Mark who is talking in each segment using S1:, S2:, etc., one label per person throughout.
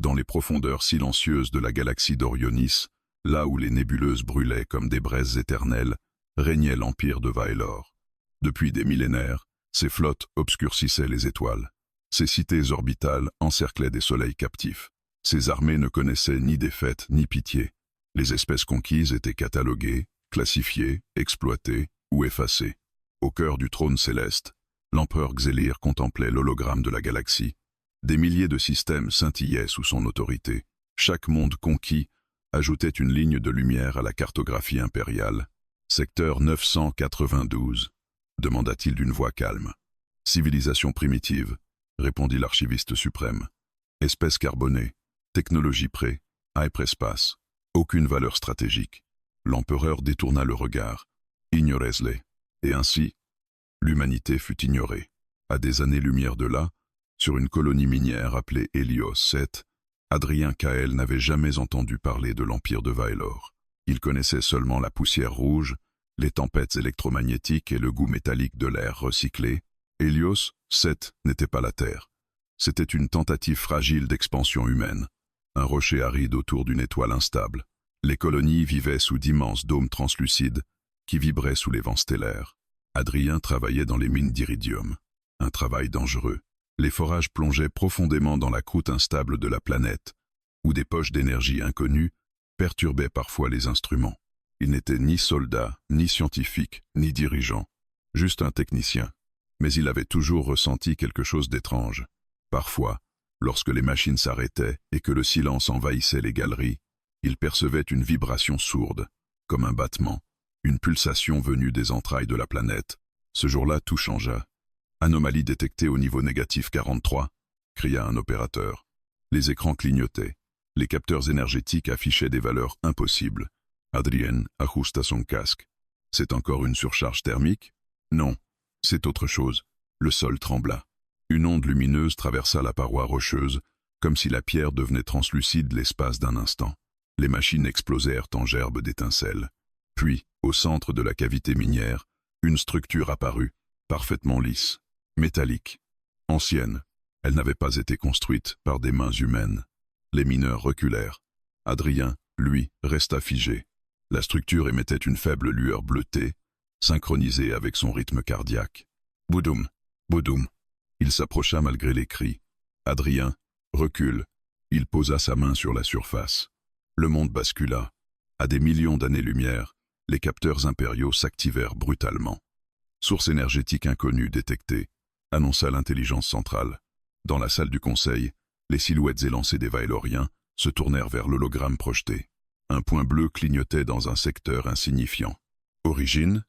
S1: Dans les profondeurs silencieuses de la galaxie d'Orionis, là où les nébuleuses brûlaient comme des braises éternelles, régnait l'empire de Vaelor. Depuis des millénaires, ses flottes obscurcissaient les étoiles. Ses cités orbitales encerclaient des soleils captifs. Ses armées ne connaissaient ni défaite ni pitié. Les espèces conquises étaient cataloguées, classifiées, exploitées ou effacées. Au cœur du trône céleste, l'empereur Xélir contemplait l'hologramme de la galaxie. Des milliers de systèmes scintillaient sous son autorité. Chaque monde conquis ajoutait une ligne de lumière à la cartographie impériale. « Secteur 992 » demanda-t-il d'une voix calme. « Civilisation primitive » répondit l'archiviste suprême. « Espèce carbonée, technologie pré, hyperespace, aucune valeur stratégique. » L'empereur détourna le regard. « Ignorez-les. » Et ainsi, l'humanité fut ignorée. À des années-lumière de là, sur une colonie minière appelée Hélios 7, Adrien Kael n'avait jamais entendu parler de l'empire de Vaelor. Il connaissait seulement la poussière rouge, les tempêtes électromagnétiques et le goût métallique de l'air recyclé. Hélios 7 n'était pas la Terre. C'était une tentative fragile d'expansion humaine, un rocher aride autour d'une étoile instable. Les colonies vivaient sous d'immenses dômes translucides qui vibraient sous les vents stellaires. Adrien travaillait dans les mines d'iridium. Un travail dangereux. Les forages plongeaient profondément dans la croûte instable de la planète, où des poches d'énergie inconnues perturbaient parfois les instruments. Il n'était ni soldat, ni scientifique, ni dirigeant, juste un technicien. Mais il avait toujours ressenti quelque chose d'étrange. Parfois, lorsque les machines s'arrêtaient et que le silence envahissait les galeries, il percevait une vibration sourde, comme un battement, une pulsation venue des entrailles de la planète. Ce jour-là, tout changea. Anomalie détectée au niveau négatif 43, cria un opérateur. Les écrans clignotaient. Les capteurs énergétiques affichaient des valeurs impossibles. Adrien ajusta son casque. C'est encore une surcharge thermique? Non, c'est autre chose. Le sol trembla. Une onde lumineuse traversa la paroi rocheuse, comme si la pierre devenait translucide l'espace d'un instant. Les machines explosèrent en gerbes d'étincelles. Puis, au centre de la cavité minière, une structure apparut, parfaitement lisse, métallique, ancienne. Elle n'avait pas été construite par des mains humaines. Les mineurs reculèrent. Adrien, lui, resta figé. La structure émettait une faible lueur bleutée, synchronisée avec son rythme cardiaque. Boudoum, boudoum. Il s'approcha malgré les cris. Adrien, recule. Il posa sa main sur la surface. Le monde bascula. À des millions d'années-lumière, les capteurs impériaux s'activèrent brutalement. Source énergétique inconnue détectée, annonça l'intelligence centrale. Dans la salle du conseil, les silhouettes élancées des Vaeloriens se tournèrent vers l'hologramme projeté. Un point bleu clignotait dans un secteur insignifiant. « Origine ?»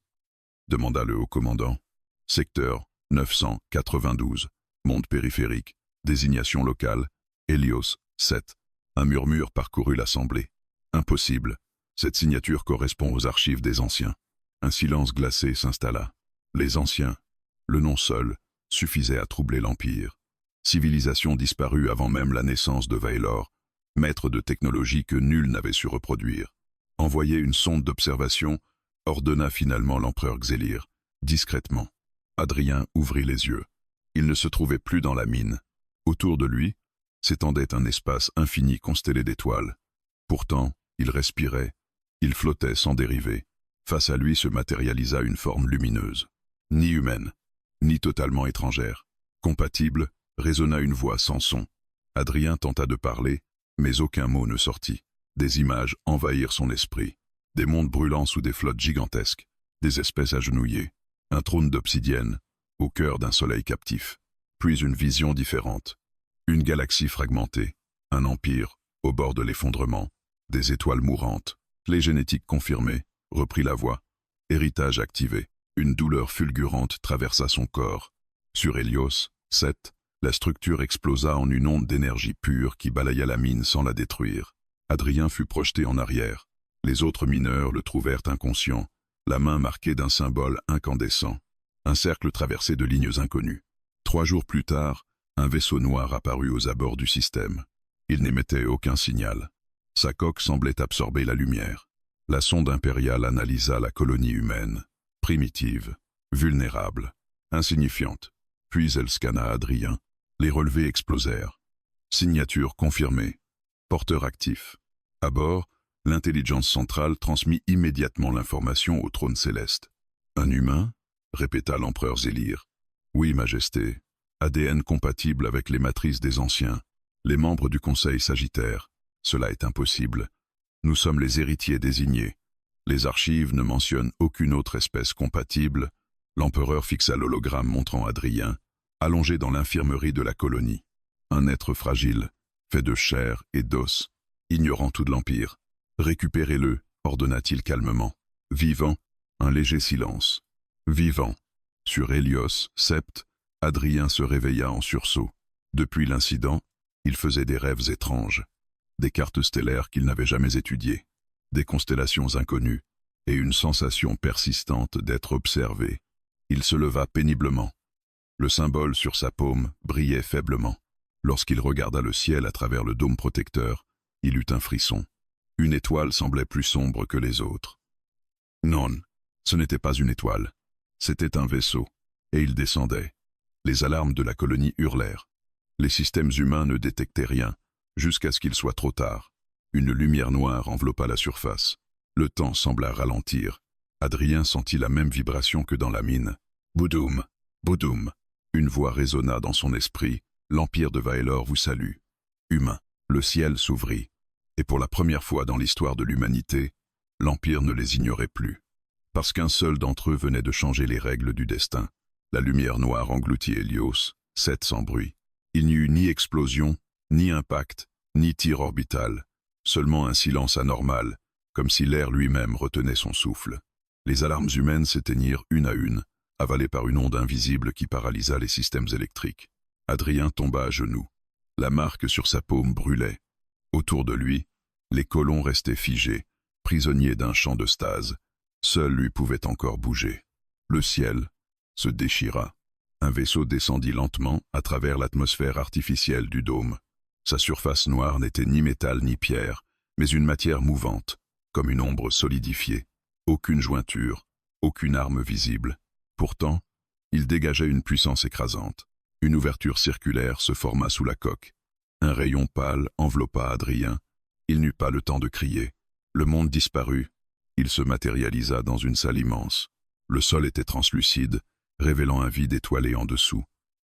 S1: demanda le haut commandant. « Secteur 992, monde périphérique, désignation locale, Hélios 7. » Un murmure parcourut l'assemblée. « Impossible. Cette signature correspond aux archives des anciens. » Un silence glacé s'installa. Les anciens, le nom seul, suffisait à troubler l'Empire. Civilisation disparue avant même la naissance de Vaelor, maître de technologie que nul n'avait su reproduire. Envoyer une sonde d'observation ordonna finalement l'empereur Xélir, discrètement. Adrien ouvrit les yeux. Il ne se trouvait plus dans la mine. Autour de lui s'étendait un espace infini constellé d'étoiles. Pourtant, il respirait, il flottait sans dériver. Face à lui se matérialisa une forme lumineuse. Ni humaine, ni totalement étrangère. Compatible, résonna une voix sans son. Adrien tenta de parler, mais aucun mot ne sortit. Des images envahirent son esprit. Des mondes brûlants sous des flottes gigantesques, des espèces agenouillées, un trône d'obsidienne, au cœur d'un soleil captif. Puis une vision différente. Une galaxie fragmentée, un empire, au bord de l'effondrement, des étoiles mourantes. Les génétiques confirmées, reprit la voix. Héritage activé. Une douleur fulgurante traversa son corps. Sur Hélios 7, la structure explosa en une onde d'énergie pure qui balaya la mine sans la détruire. Adrien fut projeté en arrière. Les autres mineurs le trouvèrent inconscient, la main marquée d'un symbole incandescent. Un cercle traversé de lignes inconnues. 3 jours plus tard, un vaisseau noir apparut aux abords du système. Il n'émettait aucun signal. Sa coque semblait absorber la lumière. La sonde impériale analysa la colonie humaine, primitive, vulnérable, insignifiante. Puis elle scanna Adrien. Les relevés explosèrent. Signature confirmée. Porteur actif. À bord, l'intelligence centrale transmit immédiatement l'information au trône céleste. Un humain? Répéta l'empereur Zélire. Oui, Majesté. ADN compatible avec les matrices des anciens. Les membres du Conseil Sagittaire. Cela est impossible. Nous sommes les héritiers désignés. Les archives ne mentionnent aucune autre espèce compatible. L'empereur fixa l'hologramme montrant Adrien, allongé dans l'infirmerie de la colonie. Un être fragile, fait de chair et d'os, ignorant tout de l'Empire. Récupérez-le, ordonna-t-il calmement. Vivant, un léger silence. Vivant. Sur Hélios, Sept, Adrien se réveilla en sursaut. Depuis l'incident, il faisait des rêves étranges. Des cartes stellaires qu'il n'avait jamais étudiées, des constellations inconnues, et une sensation persistante d'être observé. Il se leva péniblement. Le symbole sur sa paume brillait faiblement. Lorsqu'il regarda le ciel à travers le dôme protecteur, il eut un frisson. Une étoile semblait plus sombre que les autres. Non, ce n'était pas une étoile. C'était un vaisseau, et il descendait. Les alarmes de la colonie hurlèrent. Les systèmes humains ne détectaient rien, jusqu'à ce qu'il soit trop tard. Une lumière noire enveloppa la surface. Le temps sembla ralentir. Adrien sentit la même vibration que dans la mine. Boudoum, Boudoum. Une voix résonna dans son esprit. L'Empire de Vaelor vous salue. Humain. Le ciel s'ouvrit. Et pour la première fois dans l'histoire de l'humanité, l'Empire ne les ignorait plus. Parce qu'un seul d'entre eux venait de changer les règles du destin. La lumière noire engloutit Hélios, Sept sans bruit. Il n'y eut ni explosion, ni impact, ni tir orbital. Seulement un silence anormal, comme si l'air lui-même retenait son souffle. Les alarmes humaines s'éteignirent une à une, avalées par une onde invisible qui paralysa les systèmes électriques. Adrien tomba à genoux. La marque sur sa paume brûlait. Autour de lui, les colons restaient figés, prisonniers d'un champ de stase. Seul lui pouvait encore bouger. Le ciel se déchira. Un vaisseau descendit lentement à travers l'atmosphère artificielle du dôme. Sa surface noire n'était ni métal ni pierre, mais une matière mouvante, comme une ombre solidifiée. Aucune jointure, aucune arme visible. Pourtant, il dégageait une puissance écrasante. Une ouverture circulaire se forma sous la coque. Un rayon pâle enveloppa Adrien. Il n'eut pas le temps de crier. Le monde disparut. Il se matérialisa dans une salle immense. Le sol était translucide, révélant un vide étoilé en dessous.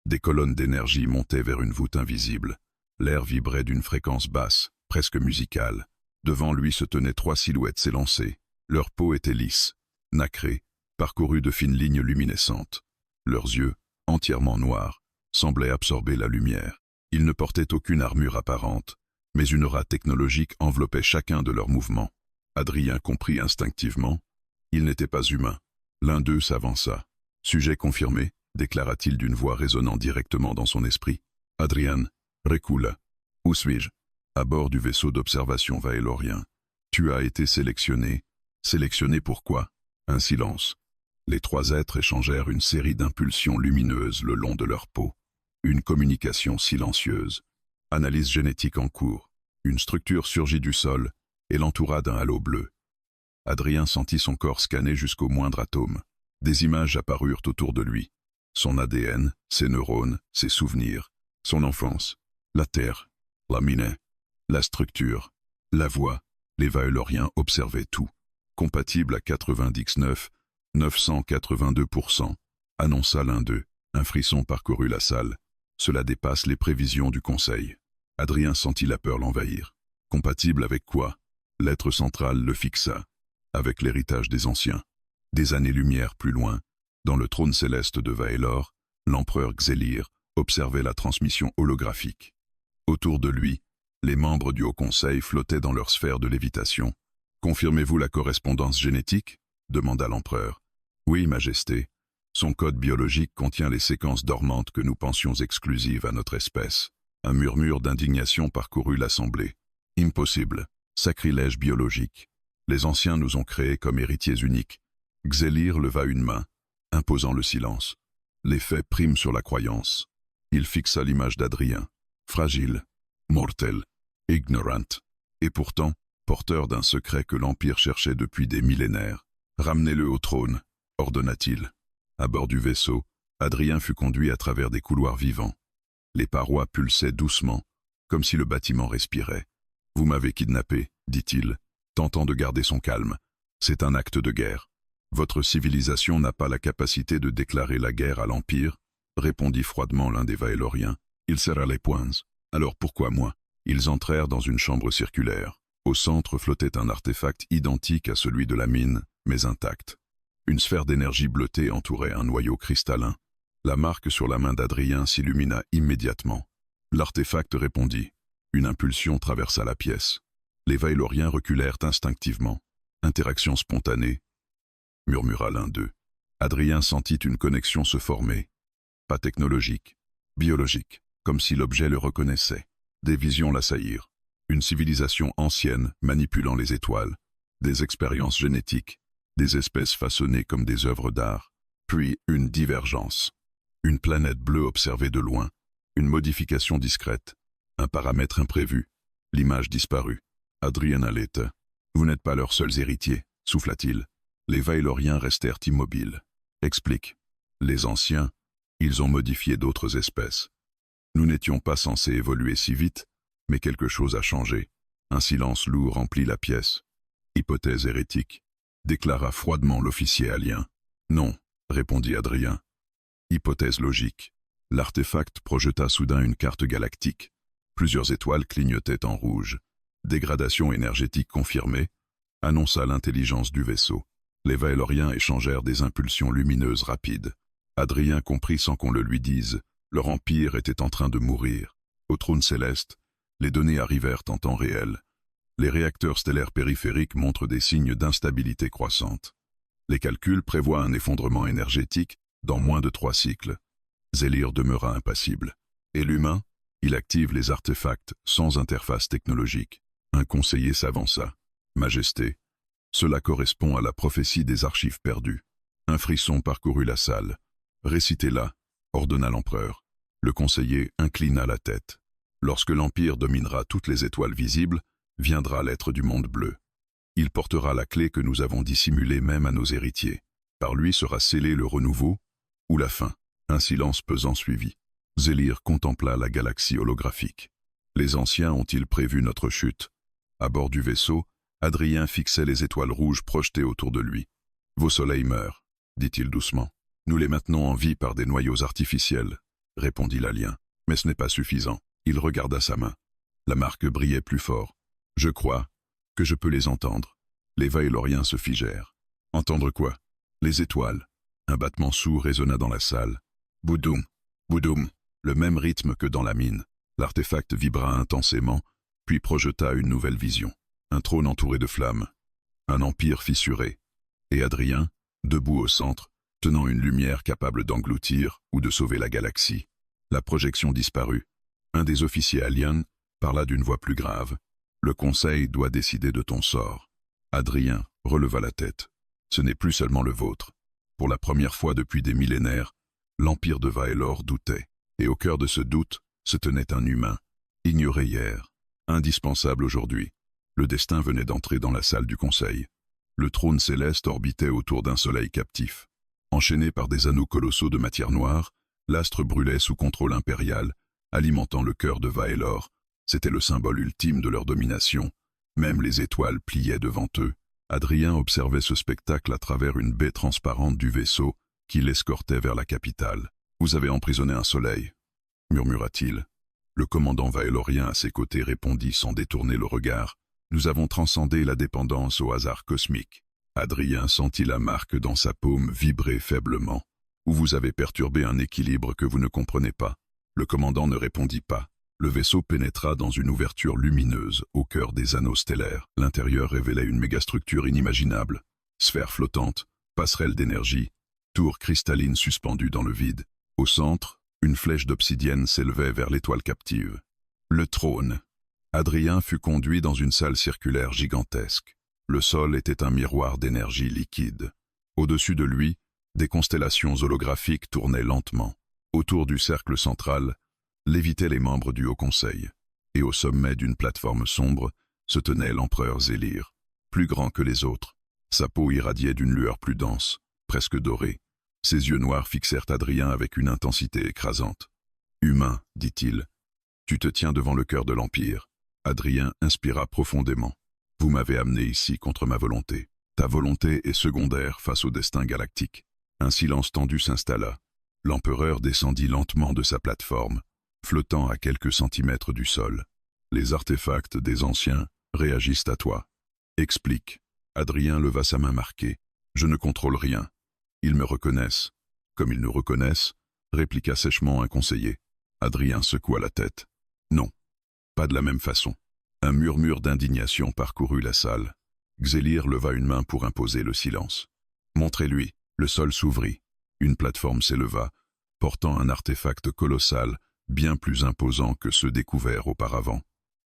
S1: Des colonnes d'énergie montaient vers une voûte invisible. L'air vibrait d'une fréquence basse, presque musicale. Devant lui se tenaient trois silhouettes s'élancées. Leur peau était lisse, nacrée, parcourue de fines lignes luminescentes. Leurs yeux, entièrement noirs, semblaient absorber la lumière. Ils ne portaient aucune armure apparente, mais une aura technologique enveloppait chacun de leurs mouvements. Adrien comprit instinctivement. Ils n'étaient pas humains. L'un d'eux s'avança. « Sujet confirmé », déclara-t-il d'une voix résonnant directement dans son esprit. « Adrien, recule. Où suis-je » ? À bord du vaisseau d'observation vaélorien. « Tu as été sélectionné. » « Sélectionné pourquoi ?» Un silence. Les trois êtres échangèrent une série d'impulsions lumineuses le long de leur peau. Une communication silencieuse. Analyse génétique en cours. Une structure surgit du sol et l'entoura d'un halo bleu. Adrien sentit son corps scanné jusqu'au moindre atome. Des images apparurent autour de lui. Son ADN, ses neurones, ses souvenirs, son enfance, la terre, la mine, la structure, la voix. Les Vaéloriens observaient tout. Compatible à 99,982%, annonça l'un d'eux. Un frisson parcourut la salle. Cela dépasse les prévisions du Conseil. Adrien sentit la peur l'envahir. Compatible avec quoi? L'être central le fixa. Avec l'héritage des anciens. Des années-lumière plus loin, dans le trône céleste de Vaelor, l'empereur Xélire observait la transmission holographique. Autour de lui, les membres du Haut Conseil flottaient dans leur sphère de lévitation. « Confirmez-vous la correspondance génétique » demanda l'empereur. « Oui, Majesté. Son code biologique contient les séquences dormantes que nous pensions exclusives à notre espèce. » Un murmure d'indignation parcourut l'assemblée. « Impossible. Sacrilège biologique. Les anciens nous ont créés comme héritiers uniques. » Xélire leva une main, imposant le silence. Les faits priment sur la croyance. Il fixa l'image d'Adrien. Fragile, mortel, ignorant, et pourtant porteur d'un secret que l'Empire cherchait depuis des millénaires. « Ramenez-le au trône », ordonna-t-il. À bord du vaisseau, Adrien fut conduit à travers des couloirs vivants. Les parois pulsaient doucement, comme si le bâtiment respirait. Vous m'avez kidnappé, dit-il, tentant de garder son calme. C'est un acte de guerre. Votre civilisation n'a pas la capacité de déclarer la guerre à l'Empire, répondit froidement l'un des Vaéloriens. Il serra les poings. Alors pourquoi moi? Ils entrèrent dans une chambre circulaire. Au centre flottait un artefact identique à celui de la mine, mais intact. Une sphère d'énergie bleutée entourait un noyau cristallin. La marque sur la main d'Adrien s'illumina immédiatement. L'artefact répondit. Une impulsion traversa la pièce. Les Vaéloriens reculèrent instinctivement. Interaction spontanée, murmura l'un d'eux. Adrien sentit une connexion se former. Pas technologique, biologique, comme si l'objet le reconnaissait. Des visions l'assaillirent. Une civilisation ancienne manipulant les étoiles. Des expériences génétiques. Des espèces façonnées comme des œuvres d'art. Puis une divergence. Une planète bleue observée de loin. Une modification discrète. Un paramètre imprévu. L'image disparut. Adrien allait. Vous n'êtes pas leurs seuls héritiers, souffla-t-il. Les Vaéloriens restèrent immobiles. Explique. Les anciens, ils ont modifié d'autres espèces. Nous n'étions pas censés évoluer si vite, mais quelque chose a changé. Un silence lourd remplit la pièce. Hypothèse hérétique, déclara froidement l'officier alien. Non, répondit Adrien. Hypothèse logique. L'artefact projeta soudain une carte galactique. Plusieurs étoiles clignotaient en rouge. Dégradation énergétique confirmée, annonça l'intelligence du vaisseau. Les Vaéloriens échangèrent des impulsions lumineuses rapides. Adrien comprit sans qu'on le lui dise, leur empire était en train de mourir. Au trône céleste, les données arrivèrent en temps réel. Les réacteurs stellaires périphériques montrent des signes d'instabilité croissante. Les calculs prévoient un effondrement énergétique dans moins de 3 cycles. Zélir demeura impassible. Et l'humain? Il active les artefacts sans interface technologique. Un conseiller s'avança. Majesté, cela correspond à la prophétie des archives perdues. Un frisson parcourut la salle. Récitez-la, ordonna l'empereur. Le conseiller inclina la tête. Lorsque l'Empire dominera toutes les étoiles visibles, viendra l'être du monde bleu. Il portera la clé que nous avons dissimulée même à nos héritiers. Par lui sera scellé le renouveau ou la fin. Un silence pesant suivit. Zélir contempla la galaxie holographique. Les anciens ont-ils prévu notre chute? À bord du vaisseau, Adrien fixait les étoiles rouges projetées autour de lui. Vos soleils meurent, dit-il doucement. Nous les maintenons en vie par des noyaux artificiels, répondit l'alien. Mais ce n'est pas suffisant. Il regarda sa main. La marque brillait plus fort. Je crois que je peux les entendre. Les Vaéloriens se figèrent. Entendre quoi? Les étoiles. Un battement sourd résonna dans la salle. Boudoum, boudoum, le même rythme que dans la mine. L'artefact vibra intensément, puis projeta une nouvelle vision. Un trône entouré de flammes. Un empire fissuré. Et Adrien, debout au centre, tenant une lumière capable d'engloutir ou de sauver la galaxie. La projection disparut. Un des officiers aliens parla d'une voix plus grave. Le Conseil doit décider de ton sort. Adrien releva la tête. Ce n'est plus seulement le vôtre. Pour la première fois depuis des millénaires, l'Empire de Vaélor doutait. Et au cœur de ce doute se tenait un humain, ignoré hier, indispensable aujourd'hui. Le destin venait d'entrer dans la salle du Conseil. Le trône céleste orbitait autour d'un soleil captif. Enchaîné par des anneaux colossaux de matière noire, l'astre brûlait sous contrôle impérial, alimentant le cœur de Vaélor. C'était le symbole ultime de leur domination. Même les étoiles pliaient devant eux. Adrien observait ce spectacle à travers une baie transparente du vaisseau qui l'escortait vers la capitale. « Vous avez emprisonné un soleil » murmura-t-il. Le commandant vaélorien à ses côtés répondit sans détourner le regard. « Nous avons transcendé la dépendance au hasard cosmique. » Adrien sentit la marque dans sa paume vibrer faiblement. « Ou vous avez perturbé un équilibre que vous ne comprenez pas ?» Le commandant ne répondit pas. Le vaisseau pénétra dans une ouverture lumineuse au cœur des anneaux stellaires. L'intérieur révélait une mégastructure inimaginable. Sphère flottante, passerelle d'énergie, tour cristalline suspendue dans le vide. Au centre, une flèche d'obsidienne s'élevait vers l'étoile captive. Le trône. Adrien fut conduit dans une salle circulaire gigantesque. Le sol était un miroir d'énergie liquide. Au-dessus de lui, des constellations holographiques tournaient lentement. Autour du cercle central, lévitaient les membres du Haut Conseil. Et au sommet d'une plateforme sombre, se tenait l'empereur Zélir, plus grand que les autres. Sa peau irradiait d'une lueur plus dense, presque dorée. Ses yeux noirs fixèrent Adrien avec une intensité écrasante. « Humain, dit-il, tu te tiens devant le cœur de l'Empire. Adrien inspira profondément. Vous m'avez amené ici contre ma volonté. Ta volonté est secondaire face au destin galactique. Un silence tendu s'installa. L'empereur descendit lentement de sa plateforme, flottant à quelques centimètres du sol. Les artefacts des anciens réagissent à toi. Explique. Adrien leva sa main marquée. Je ne contrôle rien. Ils me reconnaissent. Comme ils nous reconnaissent, répliqua sèchement un conseiller. Adrien secoua la tête. Non, pas de la même façon. Un murmure d'indignation parcourut la salle. Xélir leva une main pour imposer le silence. Montrez-lui. Le sol s'ouvrit. Une plateforme s'éleva, portant un artefact colossal, bien plus imposant que ceux découverts auparavant.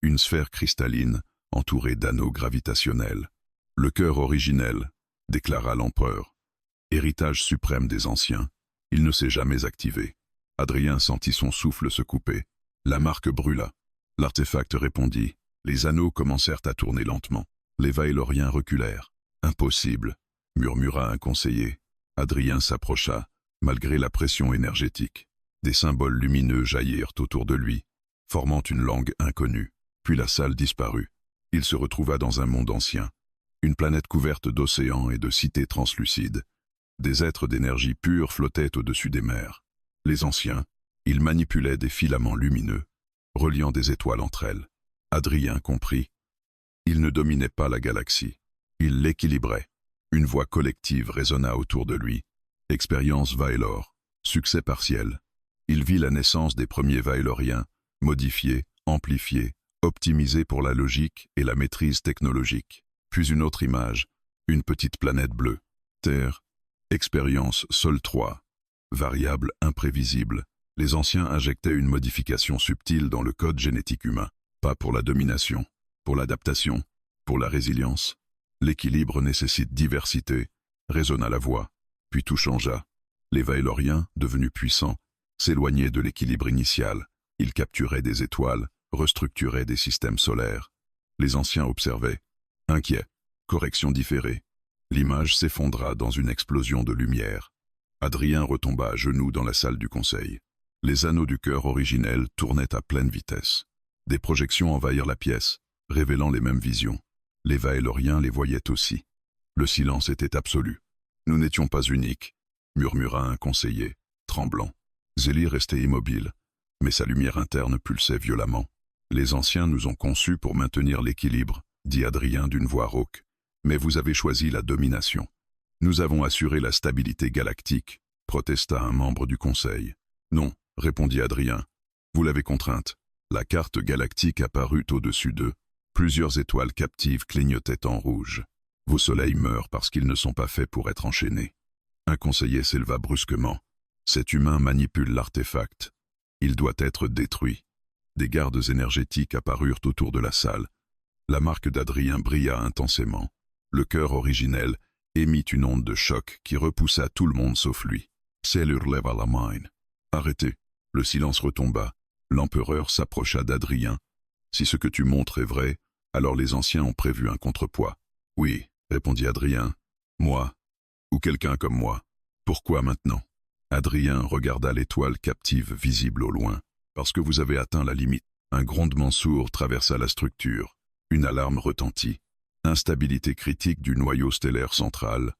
S1: Une sphère cristalline, entourée d'anneaux gravitationnels. Le cœur originel, déclara l'empereur. Héritage suprême des anciens. Il ne s'est jamais activé. Adrien sentit son souffle se couper. La marque brûla. L'artefact répondit. Les anneaux commencèrent à tourner lentement. Les Vailoriens reculèrent. Impossible, murmura un conseiller. Adrien s'approcha, malgré la pression énergétique. Des symboles lumineux jaillirent autour de lui, formant une langue inconnue. Puis la salle disparut. Il se retrouva dans un monde ancien. Une planète couverte d'océans et de cités translucides. Des êtres d'énergie pure flottaient au-dessus des mers. Les anciens, ils manipulaient des filaments lumineux, reliant des étoiles entre elles. Adrien comprit. Il ne dominait pas la galaxie. Il l'équilibrait. Une voix collective résonna autour de lui. Expérience Vailor. Succès partiel. Il vit la naissance des premiers Vailoriens, modifiés, amplifiés, optimisés pour la logique et la maîtrise technologique. Puis une autre image, une petite planète bleue. Terre. Expérience Sol 3. Variable imprévisible. Les anciens injectaient une modification subtile dans le code génétique humain. Pas pour la domination, pour l'adaptation, pour la résilience. L'équilibre nécessite diversité, résonna la voix, puis tout changea. Les Vailoriens, devenus puissants, s'éloignaient de l'équilibre initial. Ils capturaient des étoiles, restructuraient des systèmes solaires. Les anciens observaient. Inquiets, correction différée. L'image s'effondra dans une explosion de lumière. Adrien retomba à genoux dans la salle du conseil. Les anneaux du cœur originel tournaient à pleine vitesse. Des projections envahirent la pièce, révélant les mêmes visions. Les Vailoriens les voyaient aussi. Le silence était absolu. Nous n'étions pas uniques, murmura un conseiller, tremblant. Zélie restait immobile, mais sa lumière interne pulsait violemment. Les anciens nous ont conçus pour maintenir l'équilibre, dit Adrien d'une voix rauque. Mais vous avez choisi la domination. Nous avons assuré la stabilité galactique, protesta un membre du conseil. Non, répondit Adrien. Vous l'avez contrainte. La carte galactique apparut au-dessus d'eux. Plusieurs étoiles captives clignotaient en rouge. Vos soleils meurent parce qu'ils ne sont pas faits pour être enchaînés. Un conseiller s'éleva brusquement. Cet humain manipule l'artefact. Il doit être détruit. Des gardes énergétiques apparurent autour de la salle. La marque d'Adrien brilla intensément. Le cœur originel émit une onde de choc qui repoussa tout le monde sauf lui. Cellure leva la main. Arrêtez. Le silence retomba. L'empereur s'approcha d'Adrien. Si ce que tu montres est vrai, alors les anciens ont prévu un contrepoids. Oui, répondit Adrien. Moi, ou quelqu'un comme moi. Pourquoi maintenant? Adrien regarda l'étoile captive visible au loin. Parce que vous avez atteint la limite. Un grondement sourd traversa la structure. Une alarme retentit. Instabilité critique du noyau stellaire central,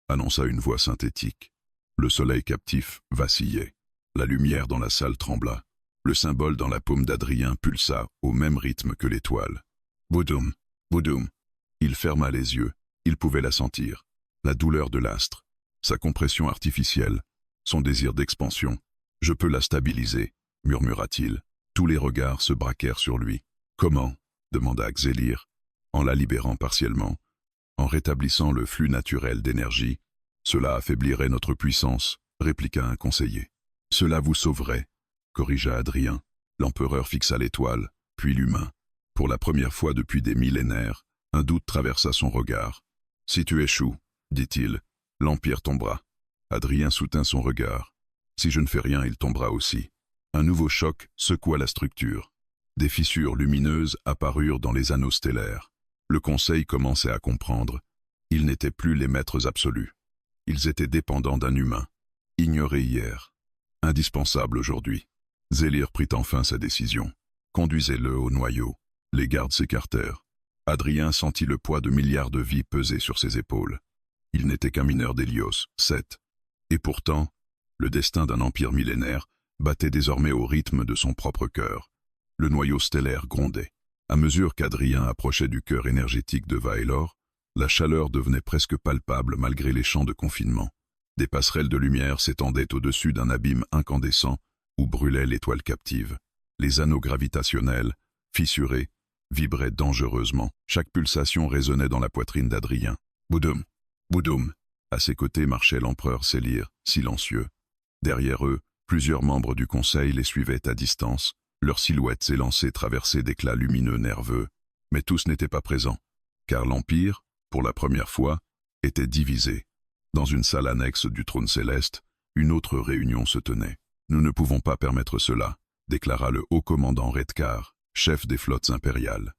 S1: annonça une voix synthétique. Le soleil captif vacillait. La lumière dans la salle trembla. Le symbole dans la paume d'Adrien pulsa au même rythme que l'étoile. Boudoum, boudoum. Il ferma les yeux. Il pouvait la sentir. La douleur de l'astre. Sa compression artificielle. Son désir d'expansion. Je peux la stabiliser, murmura-t-il. Tous les regards se braquèrent sur lui. Comment? Demanda Xélir. En la libérant partiellement. En rétablissant le flux naturel d'énergie. Cela affaiblirait notre puissance, répliqua un conseiller. Cela vous sauverait, corrigea Adrien. L'empereur fixa l'étoile, puis l'humain. Pour la première fois depuis des millénaires, un doute traversa son regard. Si tu échoues, dit-il, l'Empire tombera. Adrien soutint son regard. Si je ne fais rien, il tombera aussi. Un nouveau choc secoua la structure. Des fissures lumineuses apparurent dans les anneaux stellaires. Le conseil commençait à comprendre. Ils n'étaient plus les maîtres absolus. Ils étaient dépendants d'un humain, ignoré hier, indispensable aujourd'hui. Zélir prit enfin sa décision. Conduisez-le au noyau. Les gardes s'écartèrent. Adrien sentit le poids de milliards de vies peser sur ses épaules. Il n'était qu'un mineur d'Hélios, 7. Et pourtant, le destin d'un empire millénaire battait désormais au rythme de son propre cœur. Le noyau stellaire grondait. À mesure qu'Adrien approchait du cœur énergétique de Vaelor, la chaleur devenait presque palpable malgré les champs de confinement. Des passerelles de lumière s'étendaient au-dessus d'un abîme incandescent où brûlait l'étoile captive. Les anneaux gravitationnels, fissurés, vibraient dangereusement. Chaque pulsation résonnait dans la poitrine d'Adrien. Boudoum, Boudoum. À ses côtés marchait l'empereur Célire, silencieux. Derrière eux, plusieurs membres du conseil les suivaient à distance, leurs silhouettes élancées traversaient d'éclats lumineux nerveux. Mais tous n'étaient pas présents, car l'Empire, pour la première fois, était divisé. Dans une salle annexe du trône céleste, une autre réunion se tenait. « Nous ne pouvons pas permettre cela », déclara le haut commandant Redcar, chef des flottes impériales.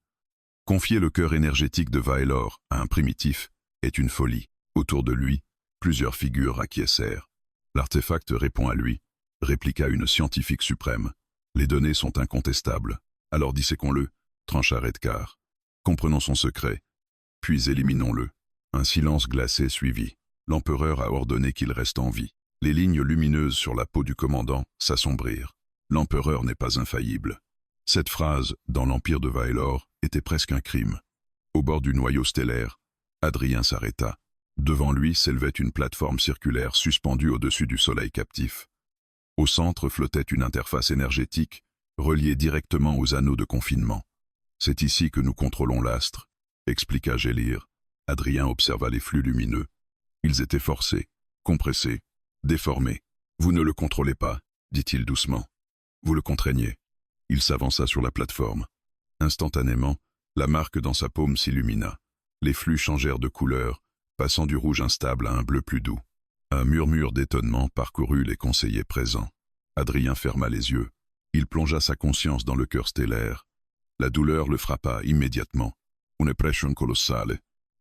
S1: Confier le cœur énergétique de Vaelor à un primitif est une folie. Autour de lui, plusieurs figures acquiescèrent. L'artefact répond à lui, répliqua une scientifique suprême. Les données sont incontestables. Alors disséquons-le, trancha Redcar. Comprenons son secret, puis éliminons-le. Un silence glacé suivit. L'empereur a ordonné qu'il reste en vie. Les lignes lumineuses sur la peau du commandant s'assombrirent. L'empereur n'est pas infaillible. Cette phrase, dans l'empire de Vaelor, était presque un crime. Au bord du noyau stellaire, Adrien s'arrêta. Devant lui s'élevait une plateforme circulaire suspendue au-dessus du soleil captif. Au centre flottait une interface énergétique, reliée directement aux anneaux de confinement. « C'est ici que nous contrôlons l'astre », expliqua Gélir. Adrien observa les flux lumineux. Ils étaient forcés, compressés, déformés. « Vous ne le contrôlez pas », dit-il doucement. « Vous le contraignez. » Il s'avança sur la plateforme. Instantanément, la marque dans sa paume s'illumina. Les flux changèrent de couleur, passant du rouge instable à un bleu plus doux. Un murmure d'étonnement parcourut les conseillers présents. Adrien ferma les yeux. Il plongea sa conscience dans le cœur stellaire. La douleur le frappa immédiatement. Une pression colossale,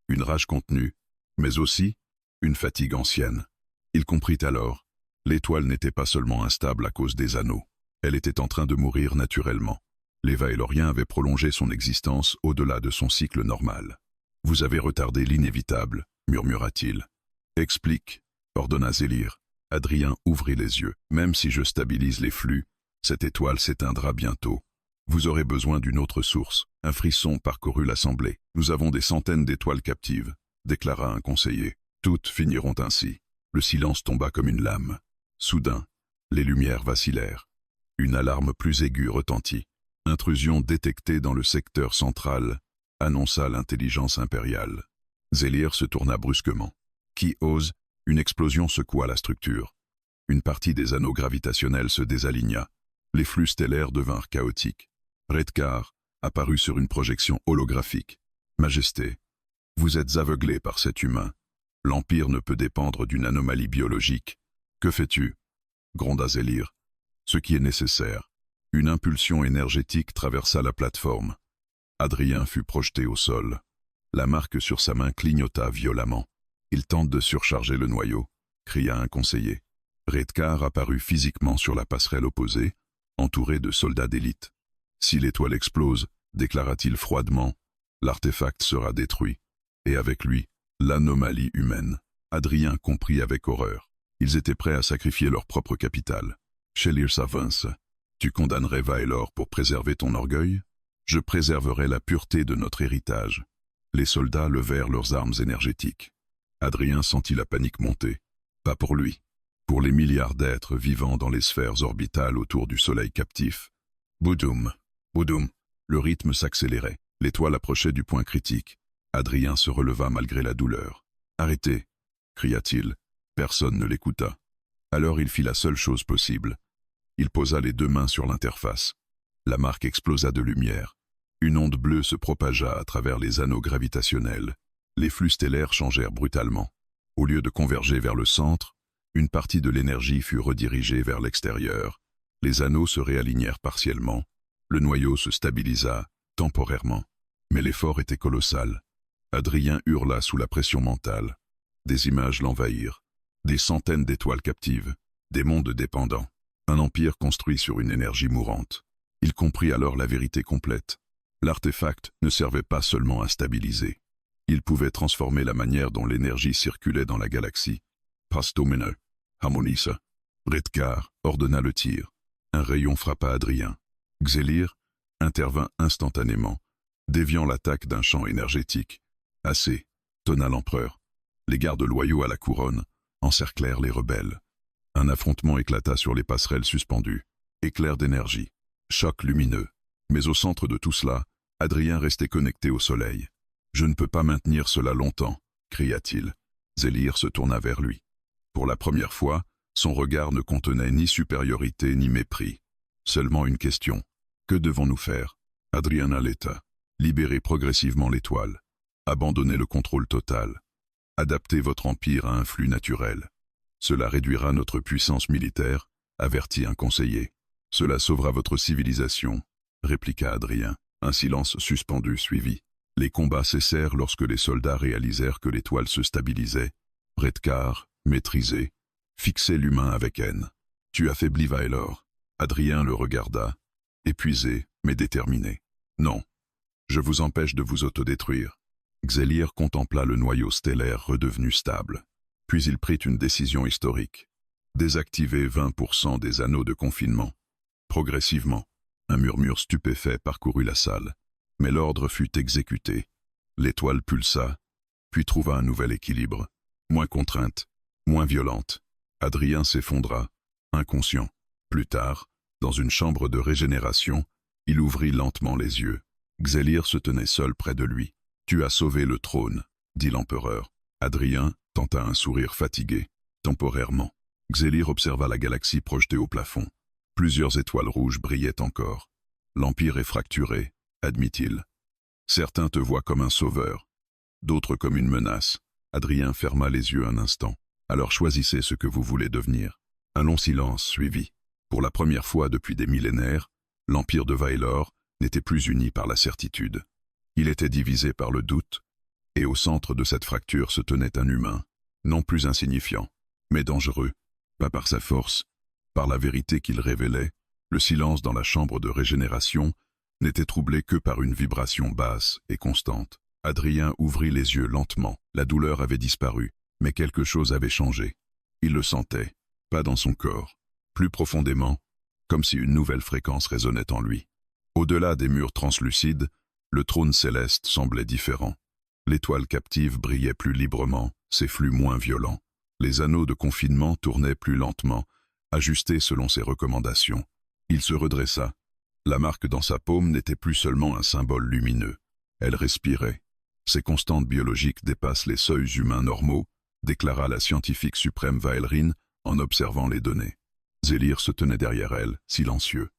S1: une rage contenue, mais aussi une fatigue ancienne. Il comprit alors, l'étoile n'était pas seulement instable à cause des anneaux. Elle était en train de mourir naturellement. Les Vaeloriens avaient prolongé son existence au-delà de son cycle normal. « Vous avez retardé l'inévitable », murmura-t-il. « Explique », ordonna Zélir. Adrien ouvrit les yeux. « Même si je stabilise les flux, cette étoile s'éteindra bientôt. Vous aurez besoin d'une autre source. » Un frisson parcourut l'assemblée. « Nous avons des centaines d'étoiles captives », déclara un conseiller. « Toutes finiront ainsi. » Le silence tomba comme une lame. Soudain, les lumières vacillèrent. Une alarme plus aiguë retentit. Intrusion détectée dans le secteur central, annonça l'intelligence impériale. Zélir se tourna brusquement. Qui ose? Une explosion secoua la structure. Une partie des anneaux gravitationnels se désaligna. Les flux stellaires devinrent chaotiques. Redcar apparut sur une projection holographique. « Majesté, vous êtes aveuglé par cet humain. L'Empire ne peut dépendre d'une anomalie biologique. Que fais-tu » gronda Zélir. « Ce qui est nécessaire. » Une impulsion énergétique traversa la plateforme. Adrien fut projeté au sol. La marque sur sa main clignota violemment. « Il tente de surcharger le noyau », cria un conseiller. Redcar apparut physiquement sur la passerelle opposée, entouré de soldats d'élite. « Si l'étoile explose, déclara-t-il froidement, l'artefact sera détruit, et avec lui, l'anomalie humaine. » Adrien comprit avec horreur. Ils étaient prêts à sacrifier leur propre capital. Gélir s'avance. « Tu condamnerais Vaelor pour préserver ton orgueil ? Je préserverai la pureté de notre héritage. » Les soldats levèrent leurs armes énergétiques. Adrien sentit la panique monter. Pas pour lui. Pour les milliards d'êtres vivant dans les sphères orbitales autour du soleil captif. Boudoum, Boudoum. Le rythme s'accélérait. L'étoile approchait du point critique. Adrien se releva malgré la douleur. « Arrêtez !» cria-t-il. Personne ne l'écouta. Alors il fit la seule chose possible. Il posa les deux mains sur l'interface. La marque explosa de lumière. Une onde bleue se propagea à travers les anneaux gravitationnels. Les flux stellaires changèrent brutalement. Au lieu de converger vers le centre, une partie de l'énergie fut redirigée vers l'extérieur. Les anneaux se réalignèrent partiellement. Le noyau se stabilisa, temporairement. Mais l'effort était colossal. Adrien hurla sous la pression mentale. Des images l'envahirent. Des centaines d'étoiles captives. Des mondes dépendants. Un empire construit sur une énergie mourante. Il comprit alors la vérité complète. L'artefact ne servait pas seulement à stabiliser. Il pouvait transformer la manière dont l'énergie circulait dans la galaxie. Pastomena, Harmonisa. Redcar ordonna le tir. Un rayon frappa Adrien. Xelir intervint instantanément, déviant l'attaque d'un champ énergétique. Assez, tonna l'empereur. Les gardes loyaux à la couronne encerclèrent les rebelles. Un affrontement éclata sur les passerelles suspendues. Éclair d'énergie, choc lumineux. Mais au centre de tout cela, Adrien restait connecté au soleil. « Je ne peux pas maintenir cela longtemps », cria-t-il. Xelir se tourna vers lui. Pour la première fois, son regard ne contenait ni supériorité ni mépris. Seulement une question. Que devons-nous faire? Adrien Aleta. Libérez progressivement l'étoile. Abandonnez le contrôle total. Adaptez votre empire à un flux naturel. Cela réduira notre puissance militaire, avertit un conseiller. Cela sauvera votre civilisation, répliqua Adrien. Un silence suspendu suivit. Les combats cessèrent lorsque les soldats réalisèrent que l'étoile se stabilisait. Redcar, maîtrisé, fixait l'humain avec haine. Tu affaiblis Vaelor. Adrien le regarda, épuisé mais déterminé. Non, je vous empêche de vous autodétruire. Xelir contempla le noyau stellaire redevenu stable. Puis il prit une décision historique. Désactiver 20% des anneaux de confinement. Progressivement, un murmure stupéfait parcourut la salle. Mais l'ordre fut exécuté. L'étoile pulsa, puis trouva un nouvel équilibre. Moins contrainte, moins violente. Adrien s'effondra, inconscient. Plus tard, dans une chambre de régénération, il ouvrit lentement les yeux. Xelir se tenait seul près de lui. « Tu as sauvé le trône », dit l'empereur. Adrien tenta un sourire fatigué, temporairement. Xelir observa la galaxie projetée au plafond. Plusieurs étoiles rouges brillaient encore. « L'empire est fracturé », admit-il. « Certains te voient comme un sauveur, d'autres comme une menace. » Adrien ferma les yeux un instant. « Alors choisissez ce que vous voulez devenir. » Un long silence suivit. Pour la première fois depuis des millénaires, l'empire de Vaelor n'était plus uni par la certitude. Il était divisé par le doute, et au centre de cette fracture se tenait un humain, non plus insignifiant, mais dangereux, pas par sa force, par la vérité qu'il révélait. Le silence dans la chambre de régénération n'était troublé que par une vibration basse et constante. Adrien ouvrit les yeux lentement. La douleur avait disparu, mais quelque chose avait changé. Il le sentait, pas dans son corps, plus profondément, comme si une nouvelle fréquence résonnait en lui. Au-delà des murs translucides, le trône céleste semblait différent. L'étoile captive brillait plus librement, ses flux moins violents. Les anneaux de confinement tournaient plus lentement, ajustés selon ses recommandations. Il se redressa. La marque dans sa paume n'était plus seulement un symbole lumineux. Elle respirait. Ses constantes biologiques dépassent les seuils humains normaux, déclara la scientifique suprême Vaelrin en observant les données. Xelir se tenait derrière elle, silencieux.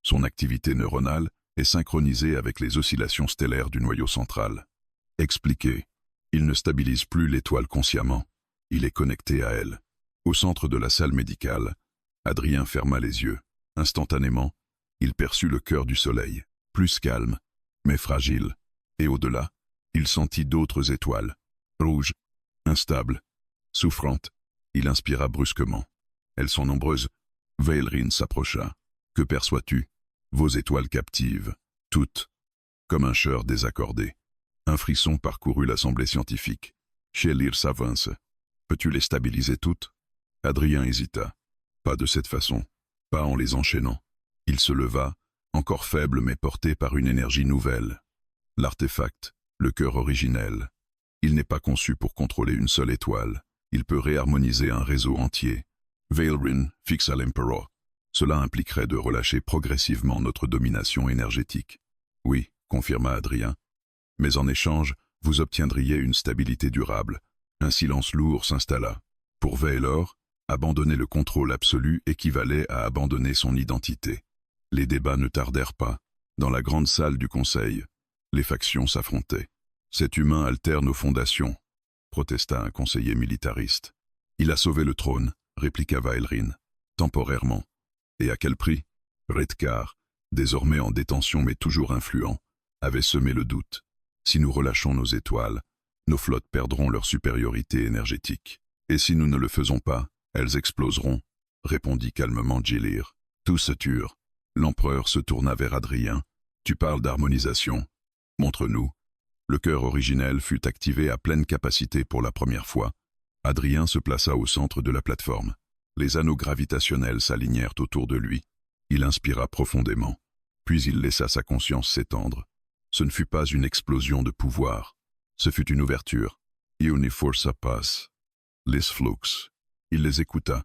S1: Son activité neuronale est synchronisée avec les oscillations stellaires du noyau central. Expliqué, il ne stabilise plus l'étoile consciemment, il est connecté à elle. Au centre de la salle médicale, Adrien ferma les yeux. Instantanément, il perçut le cœur du soleil, plus calme, mais fragile, et au-delà, il sentit d'autres étoiles, rouges, instables, souffrantes. Il inspira brusquement. Elles sont nombreuses. Vaelrin s'approcha. Que perçois-tu? Vos étoiles captives, toutes, comme un chœur désaccordé. Un frisson parcourut l'assemblée scientifique. Xelir s'avance. Peux-tu les stabiliser toutes? Adrien hésita. Pas de cette façon, pas en les enchaînant. Il se leva, encore faible mais porté par une énergie nouvelle. L'artefact, le cœur originel. Il n'est pas conçu pour contrôler une seule étoile. Il peut réharmoniser un réseau entier. Vaelrin fixa l'Emperor. Cela impliquerait de relâcher progressivement notre domination énergétique. Oui, confirma Adrien. Mais en échange, vous obtiendriez une stabilité durable. Un silence lourd s'installa. Pour Vaelor, abandonner le contrôle absolu équivalait à abandonner son identité. Les débats ne tardèrent pas. Dans la grande salle du conseil, les factions s'affrontaient. Cet humain altère nos fondations, protesta un conseiller militariste. Il a sauvé le trône, répliqua Vaelrin, temporairement. Et à quel prix? Redcar, désormais en détention mais toujours influent, avait semé le doute. Si nous relâchons nos étoiles, nos flottes perdront leur supériorité énergétique. Et si nous ne le faisons pas, elles exploseront, répondit calmement Xelir. Tous se turent. L'empereur se tourna vers Adrien, Tu parles d'harmonisation. Montre-nous. Le cœur originel fut activé à pleine capacité pour la première fois. Adrien se plaça au centre de la plateforme. Les anneaux gravitationnels s'alignèrent autour de lui. Il inspira profondément. Puis il laissa sa conscience s'étendre. Ce ne fut pas une explosion de pouvoir. Ce fut une ouverture. Ioni força pass. Les flux. Il les écouta.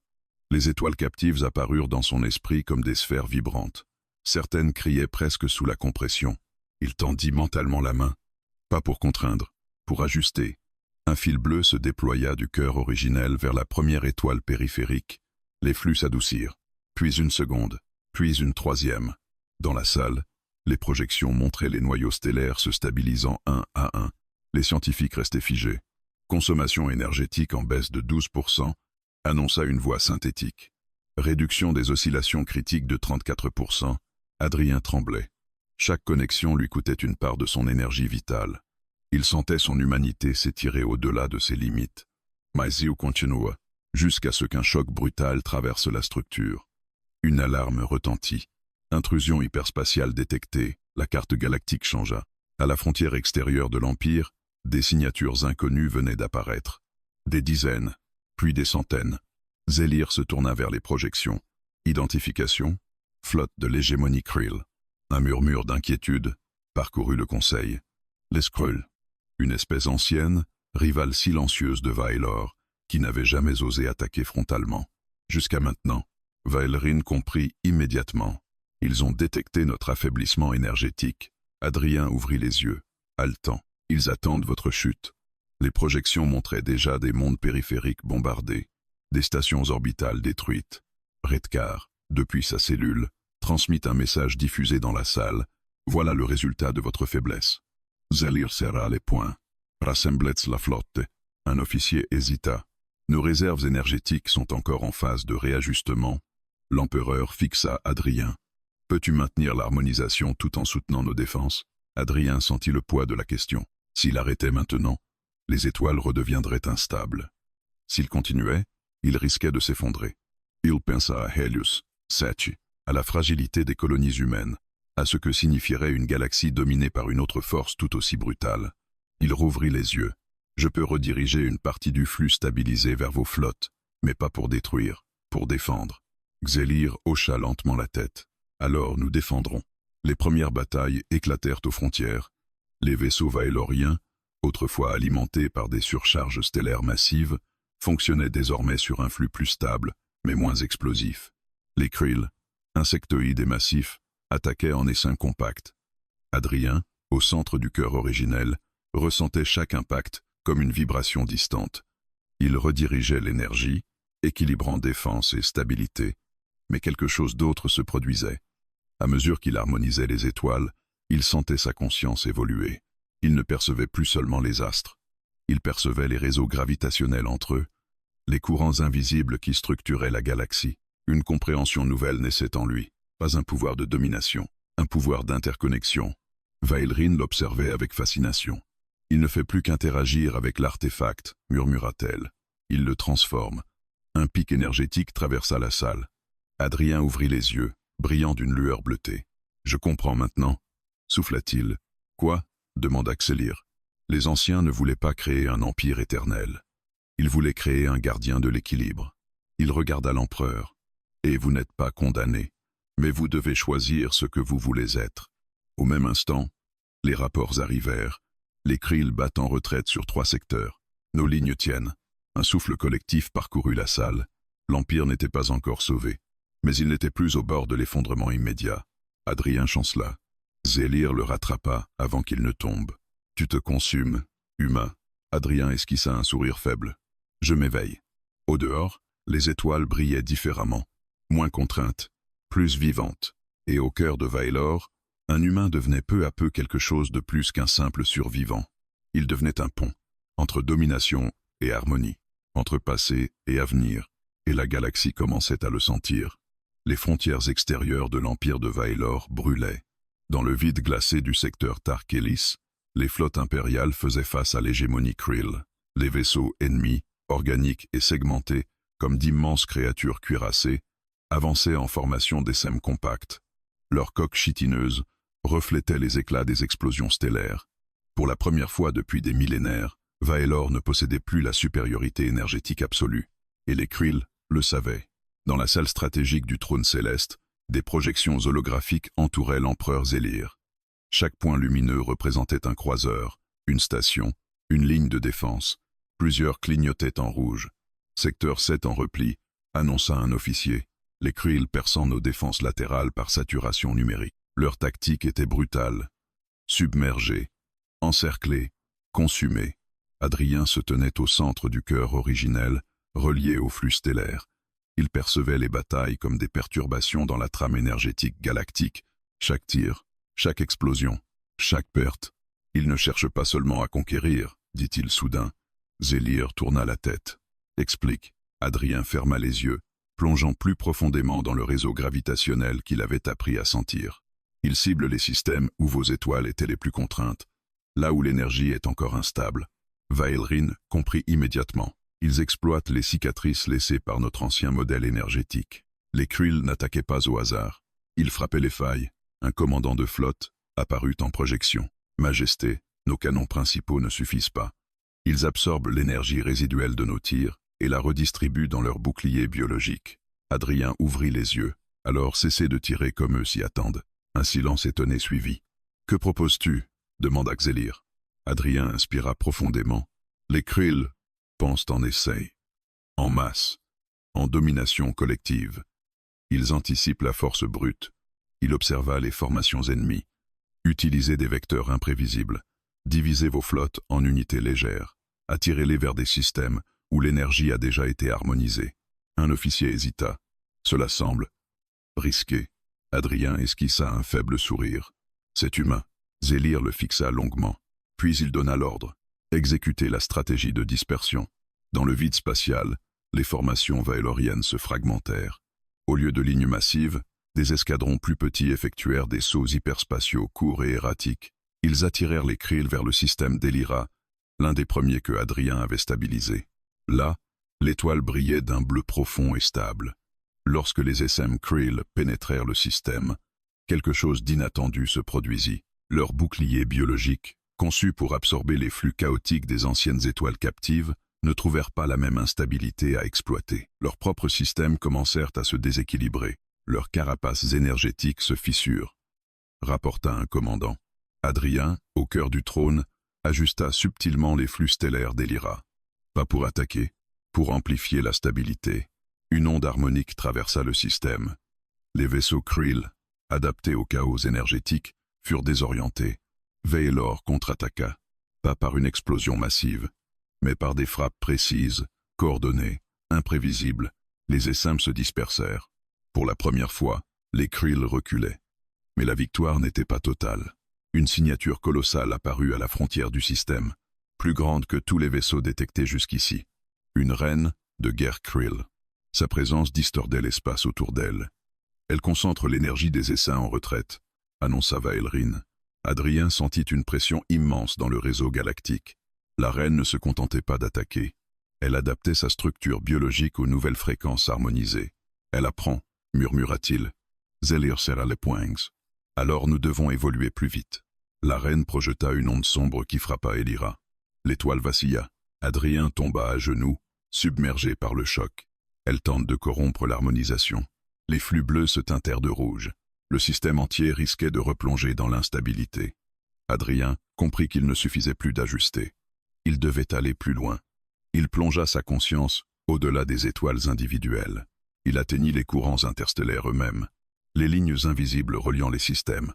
S1: Les étoiles captives apparurent dans son esprit comme des sphères vibrantes. Certaines criaient presque sous la compression. Il tendit mentalement la main. Pas pour contraindre, pour ajuster. Un fil bleu se déploya du cœur originel vers la première étoile périphérique. Les flux s'adoucirent. Puis une seconde, puis une troisième. Dans la salle, les projections montraient les noyaux stellaires se stabilisant un à un. Les scientifiques restaient figés. Consommation énergétique en baisse de 12%, annonça une voix synthétique. Réduction des oscillations critiques de 34%. Adrien tremblait. Chaque connexion lui coûtait une part de son énergie vitale. Il sentait son humanité s'étirer au-delà de ses limites. Mais il continua, jusqu'à ce qu'un choc brutal traverse la structure. Une alarme retentit. Intrusion hyperspatiale détectée, la carte galactique changea. À la frontière extérieure de l'Empire, des signatures inconnues venaient d'apparaître. Des dizaines, puis des centaines. Zélir se tourna vers les projections. Identification, flotte de l'hégémonie Krill. Un murmure d'inquiétude parcourut le conseil. Les Skrull, une espèce ancienne, rivale silencieuse de Vaelor, qui n'avait jamais osé attaquer frontalement. Jusqu'à maintenant, Vaelrin comprit immédiatement. Ils ont détecté notre affaiblissement énergétique. Adrien ouvrit les yeux, haletant. Ils attendent votre chute. Les projections montraient déjà des mondes périphériques bombardés, des stations orbitales détruites. Redcar, depuis sa cellule, transmit un message diffusé dans la salle. Voilà le résultat de votre faiblesse. Zélir serra les poings. Rassemblez la flotte. Un officier hésita. Nos réserves énergétiques sont encore en phase de réajustement. L'empereur fixa Adrien. Peux-tu maintenir l'harmonisation tout en soutenant nos défenses? Adrien sentit le poids de la question. S'il arrêtait maintenant, les étoiles redeviendraient instables. S'il continuait, il risquait de s'effondrer. Il pensa à Helios, Sachi, à la fragilité des colonies humaines, à ce que signifierait une galaxie dominée par une autre force tout aussi brutale. Il rouvrit les yeux. Je peux rediriger une partie du flux stabilisé vers vos flottes, mais pas pour détruire, pour défendre. Zélir hocha lentement la tête. Alors nous défendrons. Les premières batailles éclatèrent aux frontières. Les vaisseaux vaéloriens, autrefois alimentés par des surcharges stellaires massives, fonctionnaient désormais sur un flux plus stable, mais moins explosif. Les Krill, insectoïdes et massifs, attaquaient en essaim compact. Adrien, au centre du cœur originel, ressentait chaque impact comme une vibration distante. Il redirigeait l'énergie, équilibrant défense et stabilité, mais quelque chose d'autre se produisait. À mesure qu'il harmonisait les étoiles, il sentait sa conscience évoluer. Il ne percevait plus seulement les astres. Il percevait les réseaux gravitationnels entre eux, les courants invisibles qui structuraient la galaxie. Une compréhension nouvelle naissait en lui, pas un pouvoir de domination, un pouvoir d'interconnexion. Vaelrin l'observait avec fascination. Il ne fait plus qu'interagir avec l'artefact, murmura-t-elle. Il le transforme. Un pic énergétique traversa la salle. Adrien ouvrit les yeux, brillant d'une lueur bleutée. « Je comprends maintenant », souffla-t-il. « Quoi » demanda Zélir. Les anciens ne voulaient pas créer un empire éternel. Ils voulaient créer un gardien de l'équilibre. Il regarda l'empereur. « Et vous n'êtes pas condamné, mais vous devez choisir ce que vous voulez être. » Au même instant, les rapports arrivèrent. Les Krill battent en retraite sur 3 secteurs. Nos lignes tiennent. Un souffle collectif parcourut la salle. L'Empire n'était pas encore sauvé. Mais il n'était plus au bord de l'effondrement immédiat. Adrien chancela. Zélir le rattrapa avant qu'il ne tombe. « Tu te consumes, humain. » Adrien esquissa un sourire faible. « Je m'éveille. » Au dehors, les étoiles brillaient différemment, moins contraintes, plus vivantes. Et au cœur de Vaelor, un humain devenait peu à peu quelque chose de plus qu'un simple survivant. Il devenait un pont, entre domination et harmonie, entre passé et avenir, et la galaxie commençait à le sentir. Les frontières extérieures de l'Empire de Vaelor brûlaient. Dans le vide glacé du secteur Tarkélis, les flottes impériales faisaient face à l'hégémonie Krill. Les vaisseaux ennemis, organiques et segmentés, comme d'immenses créatures cuirassées, avançaient en formation d'essaims compacts. Leurs coques chitineuses reflétaient les éclats des explosions stellaires. Pour la première fois depuis des millénaires, Vaelor ne possédait plus la supériorité énergétique absolue, et les Krill le savaient. Dans la salle stratégique du trône céleste, des projections holographiques entouraient l'empereur Zélir. Chaque point lumineux représentait un croiseur, une station, une ligne de défense. Plusieurs clignotaient en rouge. Secteur 7 en repli, annonça un officier, les Krill perçant nos défenses latérales par saturation numérique. Leur tactique était brutale. Submergés, encerclés, consumés, Adrien se tenait au centre du cœur originel, relié au flux stellaire. Il percevait les batailles comme des perturbations dans la trame énergétique galactique. Chaque tir, chaque explosion, chaque perte. Il ne cherche pas seulement à conquérir, dit-il soudain. Zélir tourna la tête. Explique. Adrien ferma les yeux, plongeant plus profondément dans le réseau gravitationnel qu'il avait appris à sentir. Il cible les systèmes où vos étoiles étaient les plus contraintes, là où l'énergie est encore instable. Vaelrin comprit immédiatement. Ils exploitent les cicatrices laissées par notre ancien modèle énergétique. Les Krill n'attaquaient pas au hasard. Ils frappaient les failles. Un commandant de flotte apparut en projection. Majesté, nos canons principaux ne suffisent pas. Ils absorbent l'énergie résiduelle de nos tirs et la redistribuent dans leur bouclier biologique. Adrien ouvrit les yeux. Alors cessez de tirer comme eux s'y attendent. Un silence étonné suivit. « Que proposes-tu » demanda Zélir. Adrien inspira profondément. Les Krill pensent en essai, en masse, en domination collective. Ils anticipent la force brute. Il observa les formations ennemies. Utilisez des vecteurs imprévisibles. Divisez vos flottes en unités légères. Attirez-les vers des systèmes où l'énergie a déjà été harmonisée. Un officier hésita. Cela semble risqué. Adrien esquissa un faible sourire. C'est humain. Zélir le fixa longuement. Puis il donna l'ordre. Exécuter la stratégie de dispersion. Dans le vide spatial, les formations vaeloriennes se fragmentèrent. Au lieu de lignes massives, des escadrons plus petits effectuèrent des sauts hyperspatiaux courts et erratiques. Ils attirèrent les Krill vers le système d'Elira, l'un des premiers que Adrien avait stabilisé. Là, l'étoile brillait d'un bleu profond et stable. Lorsque les SM Krill pénétrèrent le système, quelque chose d'inattendu se produisit. Leur bouclier biologique, conçus pour absorber les flux chaotiques des anciennes étoiles captives, ne trouvèrent pas la même instabilité à exploiter. Leurs propres systèmes commencèrent à se déséquilibrer. Leurs carapaces énergétiques se fissurent, rapporta un commandant. Adrien, au cœur du trône, ajusta subtilement les flux stellaires d'Elira. Pas pour attaquer, pour amplifier la stabilité. Une onde harmonique traversa le système. Les vaisseaux Krill, adaptés au chaos énergétique, furent désorientés. Vaelor contre-attaqua, pas par une explosion massive, mais par des frappes précises, coordonnées, imprévisibles. Les SM se dispersèrent. Pour la première fois, les Krill reculaient. Mais la victoire n'était pas totale. Une signature colossale apparut à la frontière du système, plus grande que tous les vaisseaux détectés jusqu'ici. Une reine de guerre Krill. Sa présence distordait l'espace autour d'elle. Elle concentre l'énergie des essaims en retraite, annonça Vaelrin. Adrien sentit une pression immense dans le réseau galactique. La reine ne se contentait pas d'attaquer. Elle adaptait sa structure biologique aux nouvelles fréquences harmonisées. Elle apprend, murmura-t-il. Zélir serra les poings. Alors nous devons évoluer plus vite. La reine projeta une onde sombre qui frappa Elira. L'étoile vacilla. Adrien tomba à genoux, submergé par le choc. Elle tente de corrompre l'harmonisation. Les flux bleus se teintèrent de rouge. Le système entier risquait de replonger dans l'instabilité. Adrien comprit qu'il ne suffisait plus d'ajuster. Il devait aller plus loin. Il plongea sa conscience au-delà des étoiles individuelles. Il atteignit les courants interstellaires eux-mêmes, les lignes invisibles reliant les systèmes.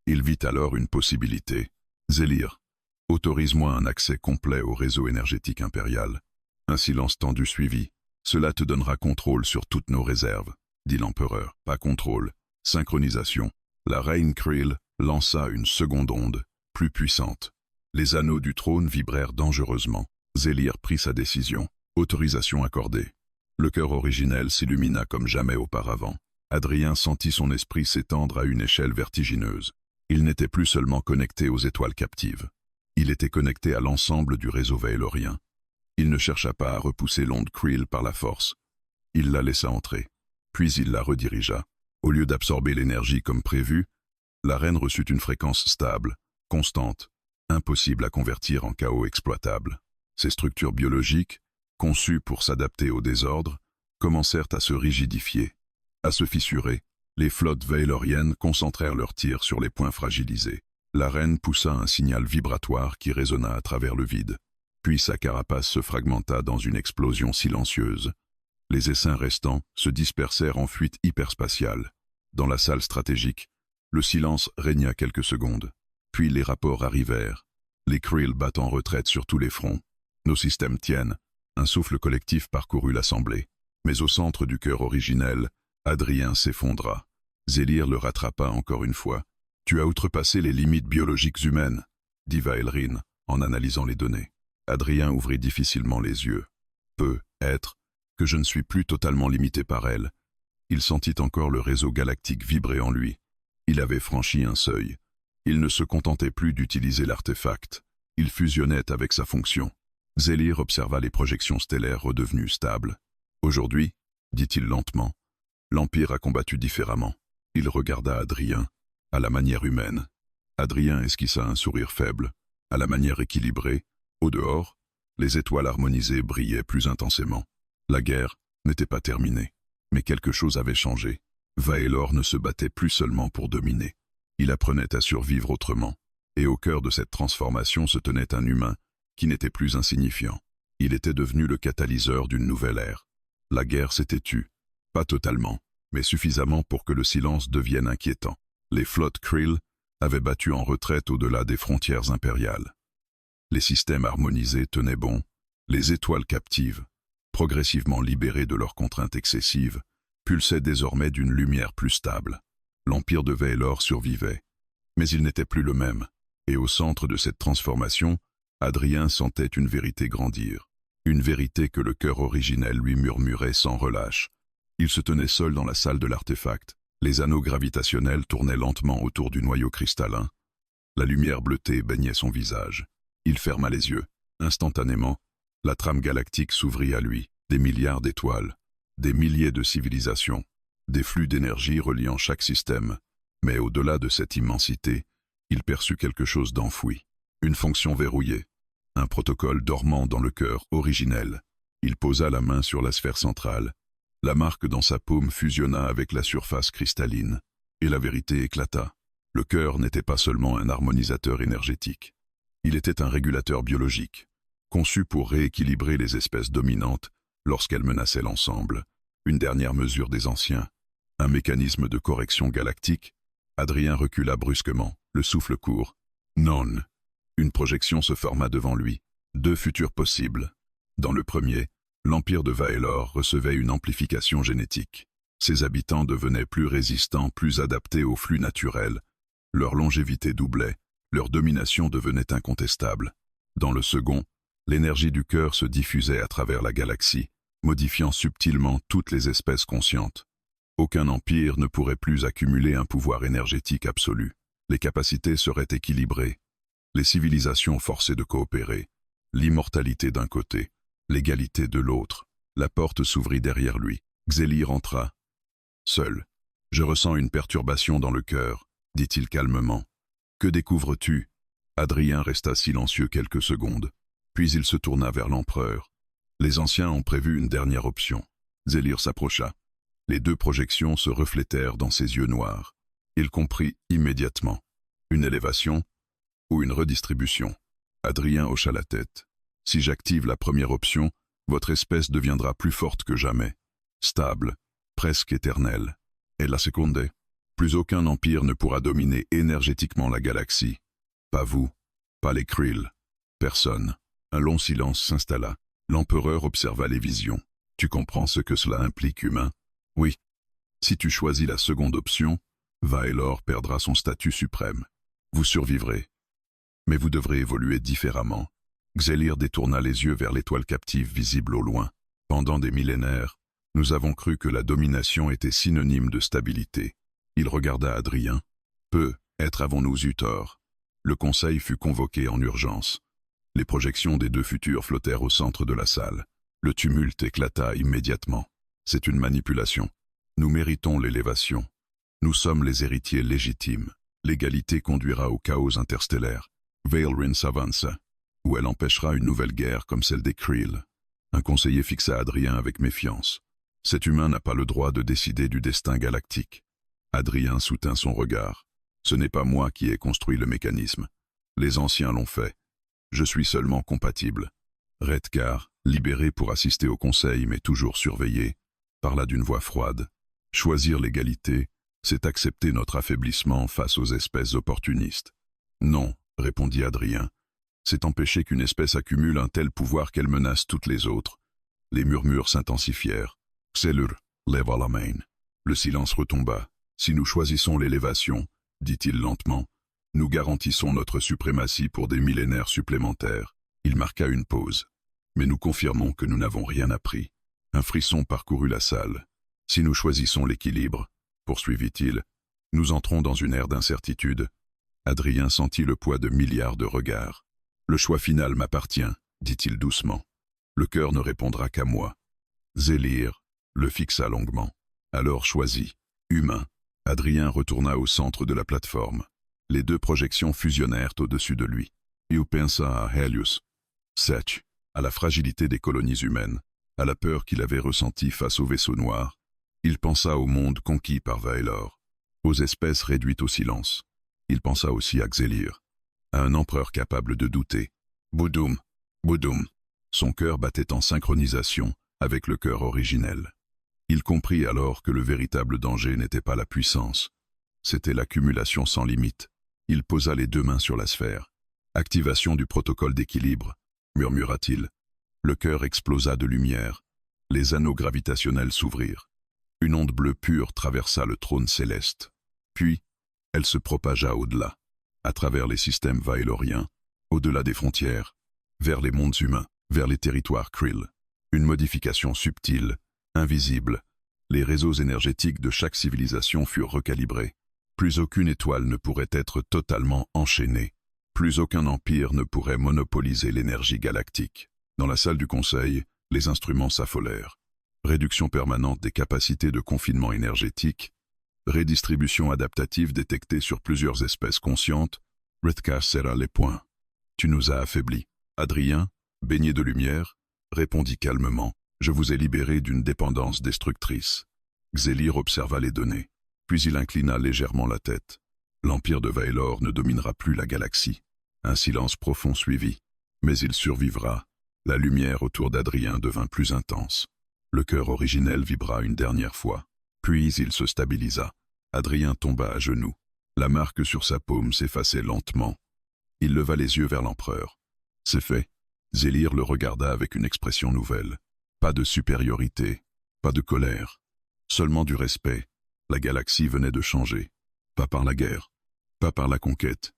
S1: Il vit alors une possibilité. Zélir, autorise-moi un accès complet au réseau énergétique impérial. Un silence tendu suivit. Cela te donnera contrôle sur toutes nos réserves, dit l'empereur. Pas contrôle, synchronisation. La reine Krill lança une seconde onde, plus puissante. Les anneaux du trône vibrèrent dangereusement. Zélir prit sa décision. Autorisation accordée. Le cœur originel s'illumina comme jamais auparavant. Adrien sentit son esprit s'étendre à une échelle vertigineuse. Il n'était plus seulement connecté aux étoiles captives. Il était connecté à l'ensemble du réseau vaelorien. Il ne chercha pas à repousser l'onde Krill par la force. Il la laissa entrer. Puis il la redirigea. Au lieu d'absorber l'énergie comme prévu, La reine reçut une fréquence stable, constante, impossible à convertir en chaos exploitable. Ces structures biologiques, conçues pour s'adapter au désordre, commencèrent à se rigidifier, à se fissurer. Les flottes vayloriennes concentrèrent leurs tirs sur les points fragilisés. La reine poussa un signal vibratoire qui résonna à travers le vide. Puis sa carapace se fragmenta dans une explosion silencieuse. Les essaims restants se dispersèrent en fuite hyperspatiale. Dans la salle stratégique, le silence régna quelques secondes. Puis les rapports arrivèrent. Les Krill battent en retraite sur tous les fronts. Nos systèmes tiennent. Un souffle collectif parcourut l'assemblée. Mais au centre du cœur originel, Adrien s'effondra. Zélir le rattrapa encore une fois. « Tu as outrepassé les limites biologiques humaines », dit Vaelrin, en analysant les données. Adrien ouvrit difficilement les yeux. Peut être que je ne suis plus totalement limité par elle. Il sentit encore le réseau galactique vibrer en lui. Il avait franchi un seuil. Il ne se contentait plus d'utiliser l'artefact. Il fusionnait avec sa fonction. Zélir observa les projections stellaires redevenues stables. « Aujourd'hui, dit-il lentement, l'Empire a combattu différemment. » Il regarda Adrien, à la manière humaine. Adrien esquissa un sourire faible, à la manière équilibrée. Au dehors, les étoiles harmonisées brillaient plus intensément. La guerre n'était pas terminée, mais quelque chose avait changé. Vaelor ne se battait plus seulement pour dominer. Il apprenait à survivre autrement, et au cœur de cette transformation se tenait un humain qui n'était plus insignifiant. Il était devenu le catalyseur d'une nouvelle ère. La guerre s'était tue, pas totalement, mais suffisamment pour que le silence devienne inquiétant. Les flottes Krill avaient battu en retraite au-delà des frontières impériales. Les systèmes harmonisés tenaient bon, les étoiles captives, progressivement libérées de leurs contraintes excessives, pulsaient désormais d'une lumière plus stable. L'empire de Vaelor survivait, mais il n'était plus le même, et au centre de cette transformation, Adrien sentait une vérité grandir, une vérité que le cœur originel lui murmurait sans relâche. Il se tenait seul dans la salle de l'artefact. Les anneaux gravitationnels tournaient lentement autour du noyau cristallin. La lumière bleutée baignait son visage. Il ferma les yeux. Instantanément, la trame galactique s'ouvrit à lui. Des milliards d'étoiles, des milliers de civilisations, des flux d'énergie reliant chaque système. Mais au-delà de cette immensité, il perçut quelque chose d'enfoui. Une fonction verrouillée, un protocole dormant dans le cœur originel. Il posa la main sur la sphère centrale. La marque dans sa paume fusionna avec la surface cristalline, et la vérité éclata. Le cœur n'était pas seulement un harmonisateur énergétique. Il était un régulateur biologique, conçu pour rééquilibrer les espèces dominantes lorsqu'elles menaçaient l'ensemble. Une dernière mesure des anciens, un mécanisme de correction galactique. Adrien recula brusquement, le souffle court. Non. Une projection se forma devant lui, deux futurs possibles. Dans le premier, l'Empire de Vaelor recevait une amplification génétique. Ses habitants devenaient plus résistants, plus adaptés aux flux naturels. Leur longévité doublait, leur domination devenait incontestable. Dans le second, l'énergie du cœur se diffusait à travers la galaxie, modifiant subtilement toutes les espèces conscientes. Aucun empire ne pourrait plus accumuler un pouvoir énergétique absolu. Les capacités seraient équilibrées. Les civilisations forcées de coopérer. L'immortalité d'un côté, l'égalité de l'autre. La porte s'ouvrit derrière lui. Zélir entra. Seul. « Je ressens une perturbation dans le cœur », dit-il calmement. « Que découvres-tu » Adrien resta silencieux quelques secondes. Puis il se tourna vers l'empereur. Les anciens ont prévu une dernière option. Zélir s'approcha. Les deux projections se reflétèrent dans ses yeux noirs. Il comprit immédiatement. Une élévation ou une redistribution. Adrien hocha la tête. Si j'active la première option, votre espèce deviendra plus forte que jamais, stable, presque éternelle. Et la seconde, plus aucun empire ne pourra dominer énergétiquement la galaxie. Pas vous, pas les Krill, personne. Un long silence s'installa. L'empereur observa les visions. Tu comprends ce que cela implique, humain? Oui. Si tu choisis la seconde option, Vaelor perdra son statut suprême. Vous survivrez. Mais vous devrez évoluer différemment. Zélir détourna les yeux vers l'étoile captive visible au loin. Pendant des millénaires, nous avons cru que la domination était synonyme de stabilité. Il regarda Adrien. Peut-être avons-nous eu tort. Le conseil fut convoqué en urgence. Les projections des deux futurs flottèrent au centre de la salle. Le tumulte éclata immédiatement. C'est une manipulation. Nous méritons l'élévation. Nous sommes les héritiers légitimes. L'égalité conduira au chaos interstellaire. Veilrin s'avança, où elle empêchera une nouvelle guerre comme celle des Krill. Un conseiller fixa Adrien avec méfiance. Cet humain n'a pas le droit de décider du destin galactique. Adrien soutint son regard. Ce n'est pas moi qui ai construit le mécanisme. Les anciens l'ont fait. Je suis seulement compatible. Redcar, libéré pour assister au conseil mais toujours surveillé, parla d'une voix froide. Choisir l'égalité, c'est accepter notre affaiblissement face aux espèces opportunistes. Non, répondit Adrien. C'est empêcher qu'une espèce accumule un tel pouvoir qu'elle menace toutes les autres. Les murmures s'intensifièrent. Xelur leva la main. Le silence retomba. Si nous choisissons l'élévation, dit-il lentement, nous garantissons notre suprématie pour des millénaires supplémentaires. Il marqua une pause. Mais nous confirmons que nous n'avons rien appris. Un frisson parcourut la salle. Si nous choisissons l'équilibre, poursuivit-il, nous entrons dans une ère d'incertitude. Adrien sentit le poids de milliards de regards. Le choix final m'appartient, dit-il doucement. Le cœur ne répondra qu'à moi. Zélir le fixa longuement. Alors choisis. Humain. Adrien retourna au centre de la plateforme. Les deux projections fusionnèrent au-dessus de lui. Il pensa à Helios, Sech, à la fragilité des colonies humaines, à la peur qu'il avait ressentie face au vaisseau noir. Il pensa au monde conquis par Vaelor, aux espèces réduites au silence. Il pensa aussi à Xelir, à un empereur capable de douter. Boudoum, Boudoum. Son cœur battait en synchronisation avec le cœur originel. Il comprit alors que le véritable danger n'était pas la puissance, c'était l'accumulation sans limite. Il posa les deux mains sur la sphère. Activation du protocole d'équilibre, murmura-t-il. Le cœur explosa de lumière. Les anneaux gravitationnels s'ouvrirent. Une onde bleue pure traversa le trône céleste. Puis, elle se propagea au-delà, à travers les systèmes vaéloriens, au-delà des frontières, vers les mondes humains, vers les territoires Krill. Une modification subtile, invisible. Les réseaux énergétiques de chaque civilisation furent recalibrés. Plus aucune étoile ne pourrait être totalement enchaînée. Plus aucun empire ne pourrait monopoliser l'énergie galactique. Dans la salle du conseil, les instruments s'affolèrent. Réduction permanente des capacités de confinement énergétique, rédistribution adaptative détectée sur plusieurs espèces conscientes, Redcar serra les poings. Tu nous as affaiblis. Adrien, baigné de lumière, répondit calmement. Je vous ai libéré d'une dépendance destructrice. Xelir observa les données, puis il inclina légèrement la tête. L'empire de Vaelor ne dominera plus la galaxie. Un silence profond suivit, mais il survivra. La lumière autour d'Adrien devint plus intense. Le cœur originel vibra une dernière fois, puis il se stabilisa. Adrien tomba à genoux. La marque sur sa paume s'effaçait lentement. Il leva les yeux vers l'empereur. C'est fait. Zélir le regarda avec une expression nouvelle. Pas de supériorité, pas de colère, seulement du respect. La galaxie venait de changer. Pas par la guerre, pas par la conquête,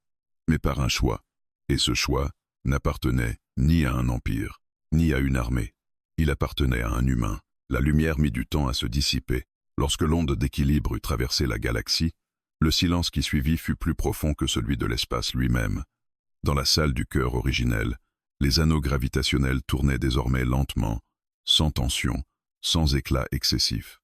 S1: mais par un choix. Et ce choix n'appartenait ni à un empire, ni à une armée. Il appartenait à un humain. La lumière mit du temps à se dissiper. Lorsque l'onde d'équilibre eut traversé la galaxie, le silence qui suivit fut plus profond que celui de l'espace lui-même. Dans la salle du cœur originel, les anneaux gravitationnels tournaient désormais lentement, sans tension, sans éclat excessif.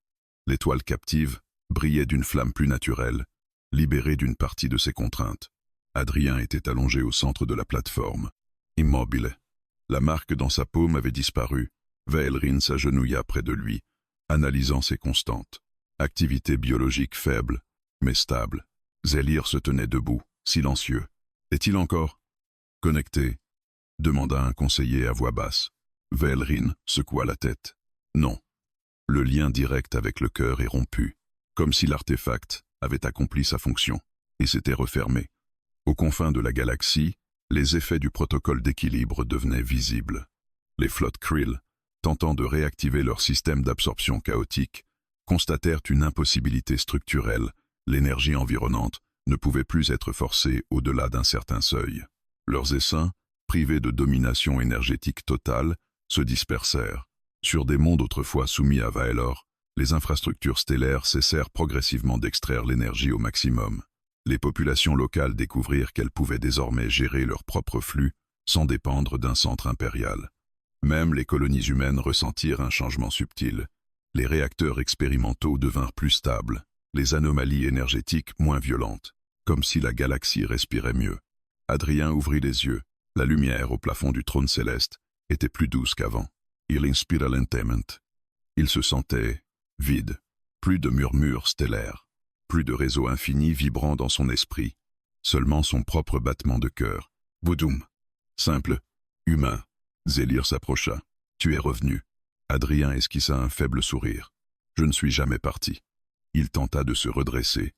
S1: L'étoile captive brillait d'une flamme plus naturelle, libérée d'une partie de ses contraintes. Adrien était allongé au centre de la plateforme, immobile. La marque dans sa paume avait disparu. Veilrin s'agenouilla près de lui, analysant ses constantes. Activité biologique faible, mais stable. Zélir se tenait debout, silencieux. Est-il encore connecté? Demanda un conseiller à voix basse. Veilrin secoua la tête. Non. Le lien direct avec le cœur est rompu, comme si l'artefact avait accompli sa fonction et s'était refermé. Aux confins de la galaxie, les effets du protocole d'équilibre devenaient visibles. Les flottes Krill, tentant de réactiver leur système d'absorption chaotique, constatèrent une impossibilité structurelle. L'énergie environnante ne pouvait plus être forcée au-delà d'un certain seuil. Leurs essaims, privés de domination énergétique totale, se dispersèrent. Sur des mondes autrefois soumis à Vaelor, les infrastructures stellaires cessèrent progressivement d'extraire l'énergie au maximum. Les populations locales découvrirent qu'elles pouvaient désormais gérer leur propre flux sans dépendre d'un centre impérial. Même les colonies humaines ressentirent un changement subtil. Les réacteurs expérimentaux devinrent plus stables, les anomalies énergétiques moins violentes. comme si la galaxie respirait mieux. Adrien ouvrit les yeux. La lumière au plafond du trône céleste était plus douce qu'avant. Il inspira lentement. Il se sentait vide. Plus de murmures stellaires. Plus de réseaux infinis vibrant dans son esprit. Seulement son propre battement de cœur. Boudoum. Simple. Humain. Zélir s'approcha. Tu es revenu. Adrien esquissa un faible sourire. Je ne suis jamais parti. Il tenta de se redresser.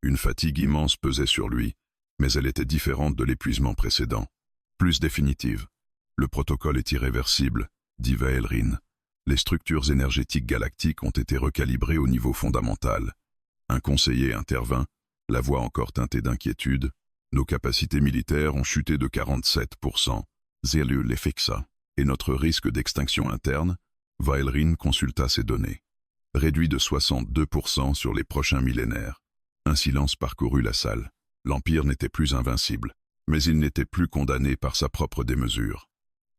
S1: Une fatigue immense pesait sur lui, mais elle était différente de l'épuisement précédent. Plus définitive. Le protocole est irréversible, dit Vaelrin. Les structures énergétiques galactiques ont été recalibrées au niveau fondamental. Un conseiller intervint, la voix encore teintée d'inquiétude. Nos capacités militaires ont chuté de 47%. Zélir les fixa. Et notre risque d'extinction interne, Vaelrin consulta ces données. Réduit de 62% sur les prochains millénaires. Un silence parcourut la salle. L'Empire n'était plus invincible, mais il n'était plus condamné par sa propre démesure.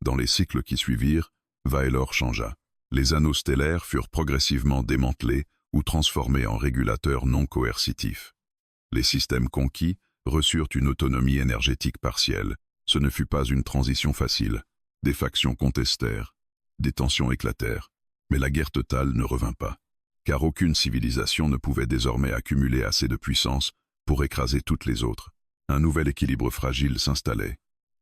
S1: Dans les cycles qui suivirent, Vaelor changea. Les anneaux stellaires furent progressivement démantelés ou transformés en régulateurs non coercitifs. Les systèmes conquis reçurent une autonomie énergétique partielle. Ce ne fut pas une transition facile. Des factions contestèrent, des tensions éclatèrent, mais la guerre totale ne revint pas, car aucune civilisation ne pouvait désormais accumuler assez de puissance pour écraser toutes les autres. Un nouvel équilibre fragile s'installait,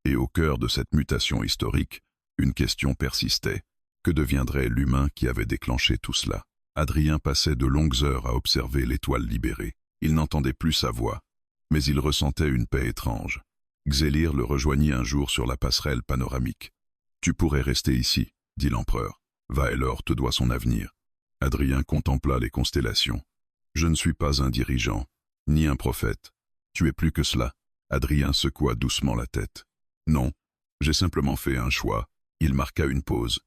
S1: et au cœur de cette mutation historique, une question persistait. Que deviendrait l'humain qui avait déclenché tout cela? Adrien passait de longues heures à observer l'étoile libérée. Il n'entendait plus sa voix, mais il ressentait une paix étrange. Zélir le rejoignit un jour sur la passerelle panoramique. « Tu pourrais rester ici, » dit l'empereur. « Vaelor te doit son avenir. » Adrien contempla les constellations. « Je ne suis pas un dirigeant, ni un prophète. Tu es plus que cela. » Adrien secoua doucement la tête. « Non, j'ai simplement fait un choix. » Il marqua une pause.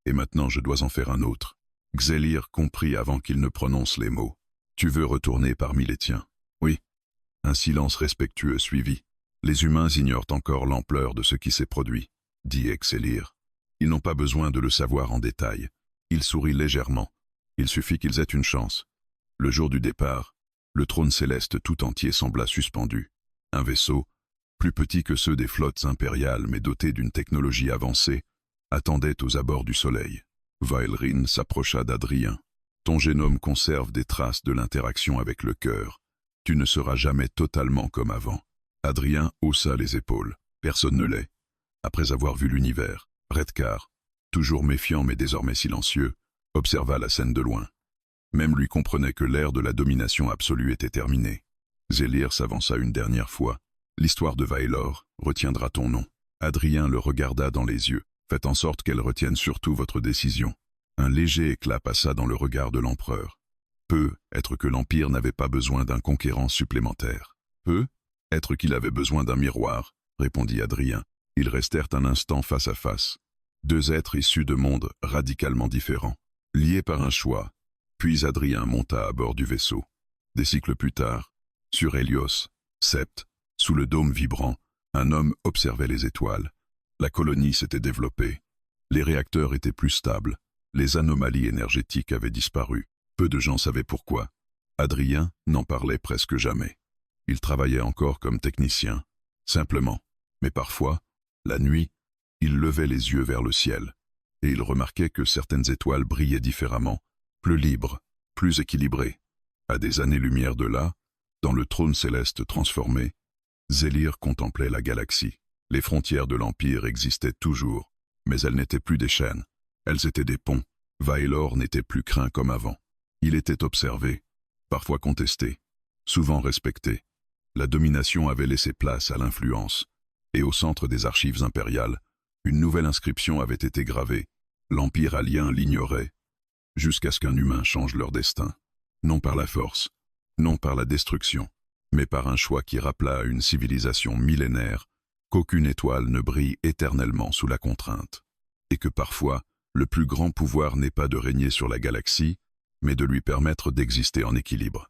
S1: « Et maintenant je dois en faire un autre. » Zélir comprit avant qu'il ne prononce les mots. « Tu veux retourner parmi les tiens ?» ?»« Oui. » Un silence respectueux suivit. « Les humains ignorent encore l'ampleur de ce qui s'est produit, » dit Zélir. « Ils n'ont pas besoin de le savoir en détail. » Il sourit légèrement. « Il suffit qu'ils aient une chance. » Le jour du départ, le trône céleste tout entier sembla suspendu. Un vaisseau, plus petit que ceux des flottes impériales mais doté d'une technologie avancée, attendait aux abords du soleil. Vaelrin s'approcha d'Adrien. « Ton génome conserve des traces de l'interaction avec le cœur. Tu ne seras jamais totalement comme avant. » Adrien haussa les épaules. Personne ne l'est. Après avoir vu l'univers, Redcar, toujours méfiant mais désormais silencieux, observa la scène de loin. Même lui comprenait que l'ère de la domination absolue était terminée. Zélir s'avança une dernière fois. « L'histoire de Vaelor retiendra ton nom. » Adrien le regarda dans les yeux. « Faites en sorte qu'elle retienne surtout votre décision. » Un léger éclat passa dans le regard de l'empereur. Peut être que l'Empire n'avait pas besoin d'un conquérant supplémentaire. Peut être qu'il avait besoin d'un miroir, répondit Adrien. Ils restèrent un instant face à face. Deux êtres issus de mondes radicalement différents, liés par un choix. Puis Adrien monta à bord du vaisseau. Des cycles plus tard, sur Hélios, Sept, sous le dôme vibrant, un homme observait les étoiles. La colonie s'était développée. Les réacteurs étaient plus stables. Les anomalies énergétiques avaient disparu. Peu de gens savaient pourquoi. Adrien n'en parlait presque jamais. Il travaillait encore comme technicien, simplement. Mais parfois, la nuit, il levait les yeux vers le ciel, et il remarquait que certaines étoiles brillaient différemment, plus libres, plus équilibrées. À des années-lumière de là, dans le trône céleste transformé, Zélir contemplait la galaxie. Les frontières de l'Empire existaient toujours, mais elles n'étaient plus des chaînes. Elles étaient des ponts. Vaelor n'était plus craint comme avant. Il était observé, parfois contesté, souvent respecté. La domination avait laissé place à l'influence, et au centre des archives impériales, une nouvelle inscription avait été gravée. L'Empire alien l'ignorait, jusqu'à ce qu'un humain change leur destin. Non par la force, non par la destruction, mais par un choix qui rappela à une civilisation millénaire qu'aucune étoile ne brille éternellement sous la contrainte, et que parfois, le plus grand pouvoir n'est pas de régner sur la galaxie, mais de lui permettre d'exister en équilibre.